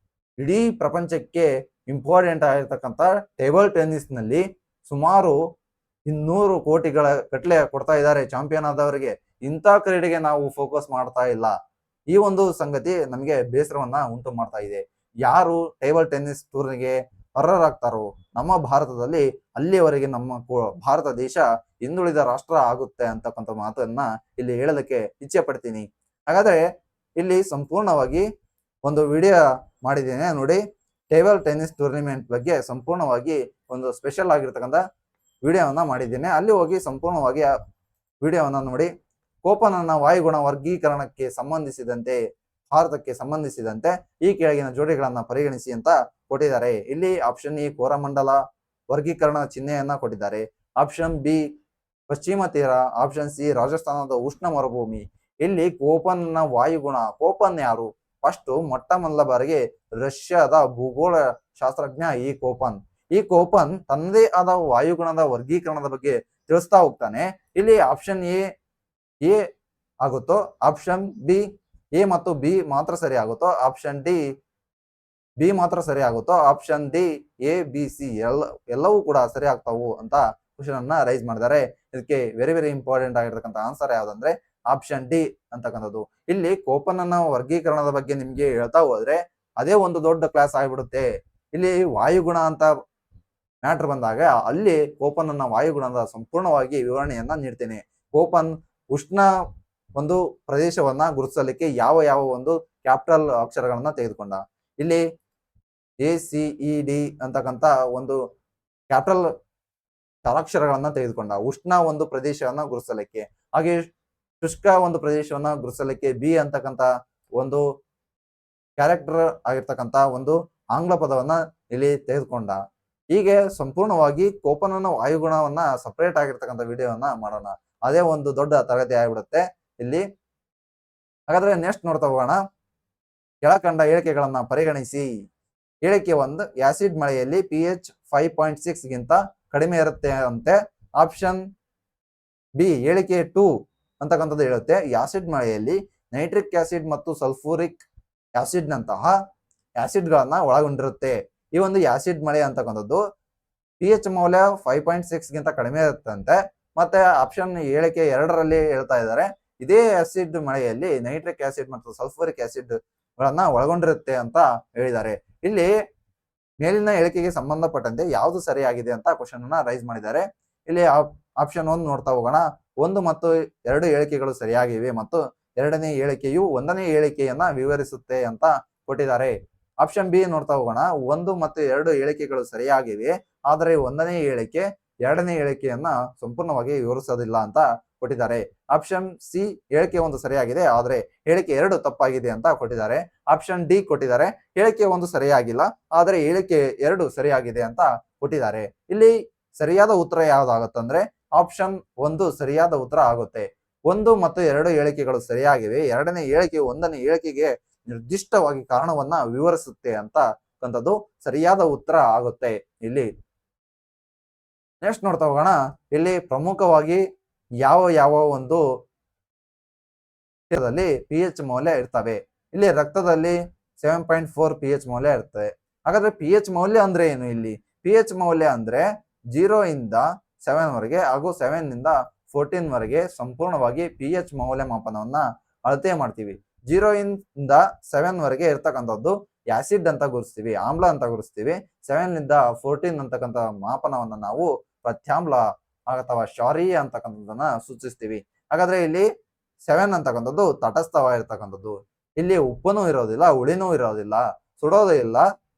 ಇಡೀ ಪ್ರಪಂಚಕ್ಕೆ ಇಂಪಾರ್ಟೆಂಟ್ ಆಗಿರ್ತಕ್ಕಂಥ ಟೇಬಲ್ ಟೆನ್ನಿಸ್ ನಲ್ಲಿ ಸುಮಾರು 200 ಕೋಟಿಗಳ ಗಟ್ಟಲೆ ಕೊಡ್ತಾ ಇದ್ದಾರೆ ಚಾಂಪಿಯನ್ ಆದವರಿಗೆ. ಇಂಥ ಕ್ರೀಡೆಗೆ ನಾವು ಫೋಕಸ್ ಮಾಡ್ತಾ ಇಲ್ಲ. ಈ ಒಂದು ಸಂಗತಿ ನಮಗೆ ಬೇಸರವನ್ನ ಉಂಟು ಮಾಡ್ತಾ ಇದೆ. ಯಾರು ಟೇಬಲ್ ಟೆನ್ನಿಸ್ ಟೂರ್ನಿಗೆ ಅರ್ಹರಾಗ್ತಾರೋ ನಮ್ಮ ಭಾರತದಲ್ಲಿ, ಅಲ್ಲಿಯವರೆಗೆ ನಮ್ಮ ಭಾರತ ದೇಶ ಹಿಂದುಳಿದ ರಾಷ್ಟ್ರ ಆಗುತ್ತೆ ಅಂತಕ್ಕಂಥ ಮಾತನ್ನ ಇಲ್ಲಿ ಹೇಳಲಿಕ್ಕೆ ಇಚ್ಛೆ ಪಡ್ತೀನಿ. ಹಾಗಾದ್ರೆ ಇಲ್ಲಿ ಸಂಪೂರ್ಣವಾಗಿ ಒಂದು ವಿಡಿಯೋ ಮಾಡಿದ್ದೇನೆ ನೋಡಿ. ಟೇಬಲ್ ಟೆನ್ನಿಸ್ ಟೂರ್ನಿಮೆಂಟ್ ಬಗ್ಗೆ ಸಂಪೂರ್ಣವಾಗಿ ಒಂದು ಸ್ಪೆಷಲ್ ಆಗಿರ್ತಕ್ಕಂಥ ವಿಡಿಯೋವನ್ನ ಮಾಡಿದ್ದೇನೆ. ಅಲ್ಲಿ ಹೋಗಿ ಸಂಪೂರ್ಣವಾಗಿ ಆ ವಿಡಿಯೋವನ್ನ ನೋಡಿ. ಕೋಪನನ್ನ ವಾಯುಗುಣ ವರ್ಗೀಕರಣಕ್ಕೆ ಸಂಬಂಧಿಸಿದಂತೆ, ಭಾರತಕ್ಕೆ ಸಂಬಂಧಿಸಿದಂತೆ ಈ ಕೆಳಗಿನ ಜೋಡಿಗಳನ್ನ ಪರಿಗಣಿಸಿ ಅಂತ ಕೊಟ್ಟಿದ್ದಾರೆ. ಇಲ್ಲಿ ಆಪ್ಷನ್ ಎ ಕೋರಮಂಡಲ ವರ್ಗೀಕರಣ ಚಿಹ್ನೆಯನ್ನ ಕೊಟ್ಟಿದ್ದಾರೆ. ಆಪ್ಷನ್ ಬಿ ಪಶ್ಚಿಮ ತೀರ, ಆಪ್ಷನ್ ಸಿ ರಾಜಸ್ಥಾನದ ಉಷ್ಣ ಮರುಭೂಮಿ. ಇಲ್ಲಿ ಕೋಪನ್ನ ವಾಯುಗುಣ, ಕೋಪನ್ ಯಾರು? ಫಸ್ಟ್ ಮೊಟ್ಟ ಮೊದಲ ಬಾರಿಗೆ ರಷ್ಯಾದ ಭೂಗೋಳ ಶಾಸ್ತ್ರಜ್ಞ ಈ ಕೋಪನ್ ತನ್ನದೇ ಆದ ವಾಯುಗುಣದ ವರ್ಗೀಕರಣದ ಬಗ್ಗೆ ತಿಳಿಸ್ತಾ ಹೋಗ್ತಾನೆ. ಇಲ್ಲಿ ಆಪ್ಷನ್ ಎ ಆಗುತ್ತೋ, ಆಪ್ಷನ್ ಬಿ ಎ ಮತ್ತು ಬಿ ಮಾತ್ರ ಸರಿ ಆಗುತ್ತೋ, ಆಪ್ಷನ್ ಡಿ ಬಿ ಮಾತ್ರ ಸರಿ ಆಗುತ್ತೋ, option D A B C ಎಲ್ಲವೂ ಕೂಡ ಸರಿ ಆಗ್ತಾವು ಅಂತ ಕ್ವಶನ್ ಅನ್ನ ರೈಸ್ ಮಾಡಿದ್ದಾರೆ. ಇದಕ್ಕೆ ವೆರಿ ವೆರಿ ಇಂಪಾರ್ಟೆಂಟ್ ಆಗಿರ್ತಕ್ಕಂಥ ಆನ್ಸರ್ ಯಾವ್ದಂದ್ರೆ ಆಪ್ಷನ್ ಡಿ ಅಂತಕ್ಕಂಥದ್ದು. ಇಲ್ಲಿ ಕೋಪನನ್ನ ವರ್ಗೀಕರಣದ ಬಗ್ಗೆ ನಿಮ್ಗೆ ಹೇಳ್ತಾ ಹೋದ್ರೆ ಅದೇ ಒಂದು ದೊಡ್ಡ ಕ್ಲಾಸ್ ಆಗ್ಬಿಡುತ್ತೆ. ಇಲ್ಲಿ ವಾಯುಗುಣ ಅಂತ ಮ್ಯಾಟರ್ ಬಂದಾಗ ಅಲ್ಲಿ ಕೋಪನನ್ನ ವಾಯುಗುಣದ ಸಂಪೂರ್ಣವಾಗಿ ವಿವರಣೆಯನ್ನ ನೀಡ್ತೇನೆ. ಕೋಪನ್ ಉಷ್ಣ ಒಂದು ಪ್ರದೇಶವನ್ನ ಗುರುತಿಸಲಿಕ್ಕೆ ಯಾವ ಯಾವ ಒಂದು ಕ್ಯಾಪಿಟಲ್ ಅಕ್ಷರಗಳನ್ನ ತೆಗೆದುಕೊಂಡ. ಇಲ್ಲಿ ACED ಅಂತಕ್ಕಂಥ ಒಂದು ಕ್ಯಾಪಿಟಲ್ ಚಾರಾಕ್ಷರಗಳನ್ನ ತೆಗೆದುಕೊಂಡ ಉಷ್ಣ ಒಂದು ಪ್ರದೇಶವನ್ನ ಗುರುತಿಸಲಿಕ್ಕೆ. ಹಾಗೆ ಶುಷ್ಕ ಒಂದು ಪ್ರದೇಶವನ್ನ ಗುರುತಿಸಲಿಕ್ಕೆ ಬಿ ಅಂತಕ್ಕಂಥ ಒಂದು ಕ್ಯಾರೆಕ್ಟರ್ ಆಗಿರ್ತಕ್ಕಂಥ ಒಂದು ಆಂಗ್ಲ ಪದವನ್ನ ಇಲ್ಲಿ ತೆಗೆದುಕೊಂಡ. ಹೀಗೆ ಸಂಪೂರ್ಣವಾಗಿ ಕೋಪನನ್ನ ವಾಯುಗುಣವನ್ನ ಸಪರೇಟ್ ಆಗಿರ್ತಕ್ಕಂಥ ವಿಡಿಯೋವನ್ನ ಮಾಡೋಣ. ಅದೇ ಒಂದು ದೊಡ್ಡ ತರಗತಿ ಆಗಿಬಿಡುತ್ತೆ ಇಲ್ಲಿ. ಹಾಗಾದ್ರೆ ನೆಕ್ಸ್ಟ್ ನೋಡ್ತಾ ಹೋಗೋಣ. ಕೆಳಕಂಡ ಹೇಳಿಕೆಗಳನ್ನ ಪರಿಗಣಿಸಿ. ಹೇಳಿಕೆ 1, ಆಸಿಡ್ ಮಳೆಯಲ್ಲಿ pH 5.6 ಗಿಂತ ಕಡಿಮೆ ಇರುತ್ತೆ ಅಂತೆ. ಆಪ್ಷನ್ ಬಿ ಹೇಳಿಕೆ 2 ಅಂತಕ್ಕಂಥದ್ದು ಹೇಳುತ್ತೆ ಆಸಿಡ್ ಮಳೆಯಲ್ಲಿ ನೈಟ್ರಿಕ್ ಆಸಿಡ್ ಮತ್ತು ಸಲ್ಫೂರಿಕ್ ಆಸಿಡ್ ನಂತಹ ಆಸಿಡ್ ಗಳನ್ನ ಒಳಗೊಂಡಿರುತ್ತೆ. ಈ ಒಂದು ಆಸಿಡ್ ಮಳೆ ಅಂತಕ್ಕಂಥದ್ದು pH ಮೌಲ್ಯ 5.6 ಗಿಂತ ಕಡಿಮೆ ಇರುತ್ತಂತೆ. ಮತ್ತೆ ಆಪ್ಷನ್ ಹೇಳಿಕೆ 2ರಲ್ಲಿ ಹೇಳ್ತಾ ಇದ್ದಾರೆ ಇದೇ ಆಸಿಡ್ ಮಳೆಯಲ್ಲಿ ನೈಟ್ರಿಕ್ ಆಸಿಡ್ ಮತ್ತು ಸಲ್ಫೂರಿಕ್ ಆಸಿಡ್ ಗಳನ್ನ ಒಳಗೊಂಡಿರುತ್ತೆ ಅಂತ ಹೇಳಿದ್ದಾರೆ. ಇಲ್ಲಿ ಮೇಲಿನ ಹೇಳಿಕೆಗೆ ಸಂಬಂಧಪಟ್ಟಂತೆ ಯಾವುದು ಸರಿಯಾಗಿದೆ ಅಂತ ಕ್ವಶನ್ ಅನ್ನ ರೈಸ್ ಮಾಡಿದ್ದಾರೆ. ಇಲ್ಲಿ ಆಪ್ಷನ್ 1 ನೋಡ್ತಾ ಹೋಗೋಣ. 1 ಮತ್ತು 2 ಹೇಳಿಕೆಗಳು ಸರಿಯಾಗಿವೆ ಮತ್ತು 2ನೇ ಹೇಳಿಕೆಯು 1ನೇ ಹೇಳಿಕೆಯನ್ನ ವಿವರಿಸುತ್ತೆ ಅಂತ ಕೊಟ್ಟಿದ್ದಾರೆ. ಆಪ್ಷನ್ ಬಿ ನೋಡ್ತಾ ಹೋಗೋಣ. 1 ಮತ್ತು 2 ಹೇಳಿಕೆಗಳು ಸರಿಯಾಗಿವೆ, ಆದರೆ 1ನೇ ಹೇಳಿಕೆ 2ನೇ ಹೇಳಿಕೆಯನ್ನ ಸಂಪೂರ್ಣವಾಗಿ ವಿವರಿಸೋದಿಲ್ಲ ಅಂತ ಕೊಟ್ಟಿದ್ದಾರೆ. ಆಪ್ಷನ್ ಸಿ ಹೇಳಿಕೆ 1 ಸರಿಯಾಗಿದೆ, ಆದರೆ ಹೇಳಿಕೆ 2 ತಪ್ಪಾಗಿದೆ ಅಂತ ಕೊಟ್ಟಿದ್ದಾರೆ. ಆಪ್ಷನ್ ಡಿ ಕೊಟ್ಟಿದ್ದಾರೆ ಹೇಳಿಕೆ 1 ಸರಿಯಾಗಿಲ್ಲ, ಆದರೆ ಹೇಳಿಕೆ 2 ಸರಿಯಾಗಿದೆ ಅಂತ ಕೊಟ್ಟಿದ್ದಾರೆ. ಇಲ್ಲಿ ಸರಿಯಾದ ಉತ್ತರ ಯಾವ್ದಾಗುತ್ತಂದ್ರೆ ಆಪ್ಷನ್ 1 ಸರಿಯಾದ ಉತ್ತರ ಆಗುತ್ತೆ. 1 ಮತ್ತು 2 ಹೇಳಿಕೆಗಳು ಸರಿಯಾಗಿವೆ, 2ನೇ ಹೇಳಿಕೆ 1ನೇ ಹೇಳಿಕೆಗೆ ನಿರ್ದಿಷ್ಟವಾಗಿ ಕಾರಣವನ್ನ ವಿವರಿಸುತ್ತೆ ಅಂತಕ್ಕಂಥದ್ದು ಸರಿಯಾದ ಉತ್ತರ ಆಗುತ್ತೆ. ಇಲ್ಲಿ ನೆಕ್ಸ್ಟ್ ನೋಡ್ತಾ ಹೋಗೋಣ. ಇಲ್ಲಿ ಪ್ರಮುಖವಾಗಿ ಯಾವ ಒಂದು pH ಮೌಲ್ಯ ಇರ್ತವೆ. ಇಲ್ಲಿ ರಕ್ತದಲ್ಲಿ 7.4 pH ಮೌಲ್ಯ ಇರ್ತದೆ. ಹಾಗಾದ್ರೆ pH ಮೌಲ್ಯ ಅಂದ್ರೆ ಏನು? ಇಲ್ಲಿ pH ಮೌಲ್ಯ ಅಂದ್ರೆ 0 ಇಂದ 7 ವರೆಗೆ ಹಾಗೂ 7 ನಿಂದ 14 ವರೆಗೆ ಸಂಪೂರ್ಣವಾಗಿ pH ಮೌಲ್ಯಮಾಪನವನ್ನ ಅಳತೆ ಮಾಡ್ತೀವಿ. 0 ಇಂದ 7 ವರೆಗೆ ಇರ್ತಕ್ಕಂಥದ್ದು ಆಸಿಡ್ ಅಂತ ಗುರುತಿಸ್ತೀವಿ, ಆಮ್ಲ ಅಂತ ಗುರುತಿಸ್ತೀವಿ. 7 ನಿಂದ 14 ಅಂತಕ್ಕಂಥ ಮಾಪನವನ್ನ ನಾವು ಪ್ರತ್ಯಾಮ್ಲ ಅಥವಾ ಕ್ಷಾರೀಯ ಅಂತಕ್ಕಂಥದ್ದನ್ನ ಸೂಚಿಸ್ತೀವಿ. ಹಾಗಾದ್ರೆ ಇಲ್ಲಿ 7 ಅಂತಕ್ಕಂಥದ್ದು ತಟಸ್ಥವಾಗಿರ್ತಕ್ಕಂಥದ್ದು. ಇಲ್ಲಿ ಉಪ್ಪನೂ ಇರೋದಿಲ್ಲ, ಹುಳಿನೂ ಇರೋದಿಲ್ಲ, ಸುಡೋದು ಇಲ್ಲ,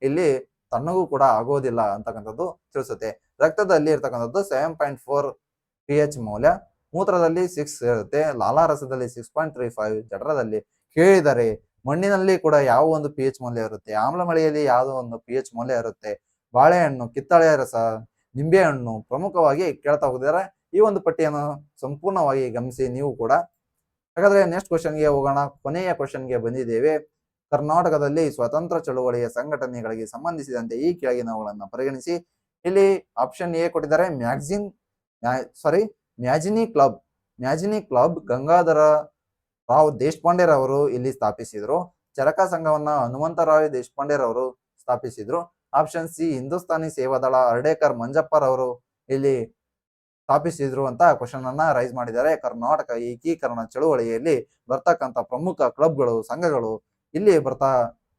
ಇಲ್ಲಿ ತಣ್ಣಗೂ ಕೂಡ ಆಗೋದಿಲ್ಲ ಅಂತಕ್ಕಂಥದ್ದು ತಿಳಿಸುತ್ತೆ. ರಕ್ತದಲ್ಲಿ ಇರ್ತಕ್ಕಂಥದ್ದು 7.4 pH ಮೌಲ್ಯ, ಮೂತ್ರದಲ್ಲಿ 6 ಇರುತ್ತೆ, ಲಾಲಾರಸದಲ್ಲಿ 6.35, ಜಠರದಲ್ಲಿ ಕೇಳಿದರೆ ಮಣ್ಣಿನಲ್ಲಿ ಕೂಡ ಯಾವ ಒಂದು pH ಮೌಲ್ಯ ಇರುತ್ತೆ, ಆಮ್ಲ ಮಳೆಯಲ್ಲಿ ಯಾವುದೋ ಒಂದು pH ಮೌಲ್ಯ ಇರುತ್ತೆ, ಬಾಳೆಹಣ್ಣು, ಕಿತ್ತಳೆ ರಸ, ನಿಂಬೆಹಣ್ಣು ಪ್ರಮುಖವಾಗಿ ಕೇಳ್ತಾ ಹೋಗಿದ್ದಾರೆ. ಈ ಒಂದು ಪಟ್ಟಿಯನ್ನು ಸಂಪೂರ್ಣವಾಗಿ ಗಮನಿಸಿ ನೀವು ಕೂಡ. ಹಾಗಾದ್ರೆ ನೆಕ್ಸ್ಟ್ ಕ್ವಶನ್ಗೆ ಹೋಗೋಣ. ಕೊನೆಯ ಕ್ವಶನ್ಗೆ ಬಂದಿದ್ದೇವೆ. ಕರ್ನಾಟಕದಲ್ಲಿ ಸ್ವತಂತ್ರ ಚಳುವಳಿಯ ಸಂಘಟನೆಗಳಿಗೆ ಸಂಬಂಧಿಸಿದಂತೆ ಈ ಕೆಳಗಿನವುಗಳನ್ನು ಪರಿಗಣಿಸಿ. ಇಲ್ಲಿ ಆಪ್ಷನ್ ಎ ಕೊಟ್ಟಿದ್ದಾರೆ Mazzini club. Mazzini club Gangadhar Rao ದೇಶಪಾಂಡೆರವರು ಇಲ್ಲಿ ಸ್ಥಾಪಿಸಿದ್ರು. ಚರಕ ಸಂಘವನ್ನ ಹನುಮಂತರಾವ್ ದೇಶಪಾಂಡೆರವರು ಸ್ಥಾಪಿಸಿದ್ರು. ಆಪ್ಷನ್ ಸಿ ಹಿಂದೂಸ್ತಾನಿ ಸೇವಾದಳ ಅರ್ಡೇಕರ್ ಮಂಜಪ್ಪರವರು ಇಲ್ಲಿ ಸ್ಥಾಪಿಸಿದ್ರು ಅಂತ ಕ್ವಶನ್ ಅನ್ನ ರೈಸ್ ಮಾಡಿದ್ದಾರೆ. ಕರ್ನಾಟಕ ಏಕೀಕರಣ ಚಳುವಳಿಯಲ್ಲಿ ಬರ್ತಕ್ಕಂಥ ಪ್ರಮುಖ ಕ್ಲಬ್ಗಳು, ಸಂಘಗಳು ಇಲ್ಲಿ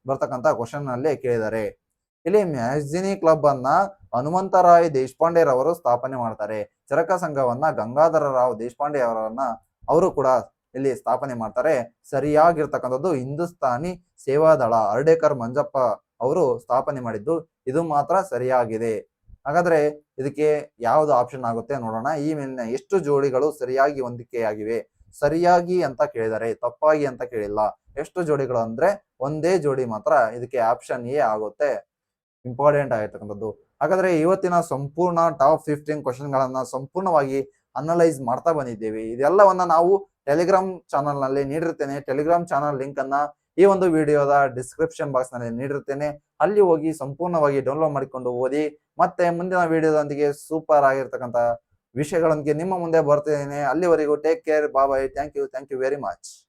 ಬರ್ತಕ್ಕಂಥ ಕ್ವಶನ್ ಅಲ್ಲಿ ಕೇಳಿದ್ದಾರೆ. ಇಲ್ಲಿ ಮ್ಯಾಜಿನಿ ಕ್ಲಬ್ ಅನ್ನ ಹನುಮಂತರಾಯ್ ದೇಶಪಾಂಡೆರವರು ಸ್ಥಾಪನೆ ಮಾಡ್ತಾರೆ. ಚರಕ ಸಂಘವನ್ನ ಗಂಗಾಧರ ರಾವ್ ದೇಶಪಾಂಡೆ ಅವರು ಕೂಡ ಇಲ್ಲಿ ಸ್ಥಾಪನೆ ಮಾಡ್ತಾರೆ. ಸರಿಯಾಗಿರ್ತಕ್ಕಂಥದ್ದು ಹಿಂದೂಸ್ತಾನಿ ಸೇವಾದಳ ಅರ್ಡೇಕರ್ ಮಂಜಪ್ಪ ಅವರು ಸ್ಥಾಪನೆ ಮಾಡಿದ್ದು. ಇದು ಮಾತ್ರ ಸರಿಯಾಗಿದೆ. ಹಾಗಾದ್ರೆ ಇದಕ್ಕೆ ಯಾವ್ದು ಆಪ್ಷನ್ ಆಗುತ್ತೆ ನೋಡೋಣ. ಈ ಮೇಲಿನ ಎಷ್ಟು ಜೋಡಿಗಳು ಸರಿಯಾಗಿ ಹೊಂದಿಕೆಯಾಗಿವೆ? ಸರಿಯಾಗಿ ಅಂತ ಕೇಳಿದರೆ, ತಪ್ಪಾಗಿ ಅಂತ ಕೇಳಿಲ್ಲ. ಎಷ್ಟು ಜೋಡಿಗಳು ಅಂದ್ರೆ ಒಂದೇ ಜೋಡಿ ಮಾತ್ರ. ಇದಕ್ಕೆ ಆಪ್ಷನ್ ಎ ಆಗುತ್ತೆ ಇಂಪಾರ್ಟೆಂಟ್ ಆಗಿರ್ತಕ್ಕಂಥದ್ದು. ಹಾಗಾದ್ರೆ ಇವತ್ತಿನ ಸಂಪೂರ್ಣ ಟಾಪ್ 15 ಕ್ವಶನ್ ಗಳನ್ನ ಸಂಪೂರ್ಣವಾಗಿ ಅನಲೈಸ್ ಮಾಡ್ತಾ ಬಂದಿದ್ದೇವೆ. ಇದೆಲ್ಲವನ್ನ ನಾವು ಟೆಲಿಗ್ರಾಮ್ ಚಾನಲ್ ನಲ್ಲಿ ನೀಡಿರ್ತೇನೆ. ಟೆಲಿಗ್ರಾಮ್ ಚಾನಲ್ ಲಿಂಕ್ ಅನ್ನ ಈ ಒಂದು ವಿಡಿಯೋದ ಡಿಸ್ಕ್ರಿಪ್ಷನ್ ಬಾಕ್ಸ್ ನಲ್ಲಿ ನೀಡಿರ್ತೇನೆ. ಅಲ್ಲಿ ಹೋಗಿ ಸಂಪೂರ್ಣವಾಗಿ ಡೌನ್ಲೋಡ್ ಮಾಡಿಕೊಂಡು ಓದಿ. ಮತ್ತೆ ಮುಂದಿನ ವಿಡಿಯೋದೊಂದಿಗೆ ಸೂಪರ್ ಆಗಿರ್ತಕ್ಕಂಥ ವಿಷಯಗಳೊಂದಿಗೆ ನಿಮ್ಮ ಮುಂದೆ ಬರ್ತೇನೆ. ಅಲ್ಲಿವರೆಗೂ take care, bye. Thank you very much.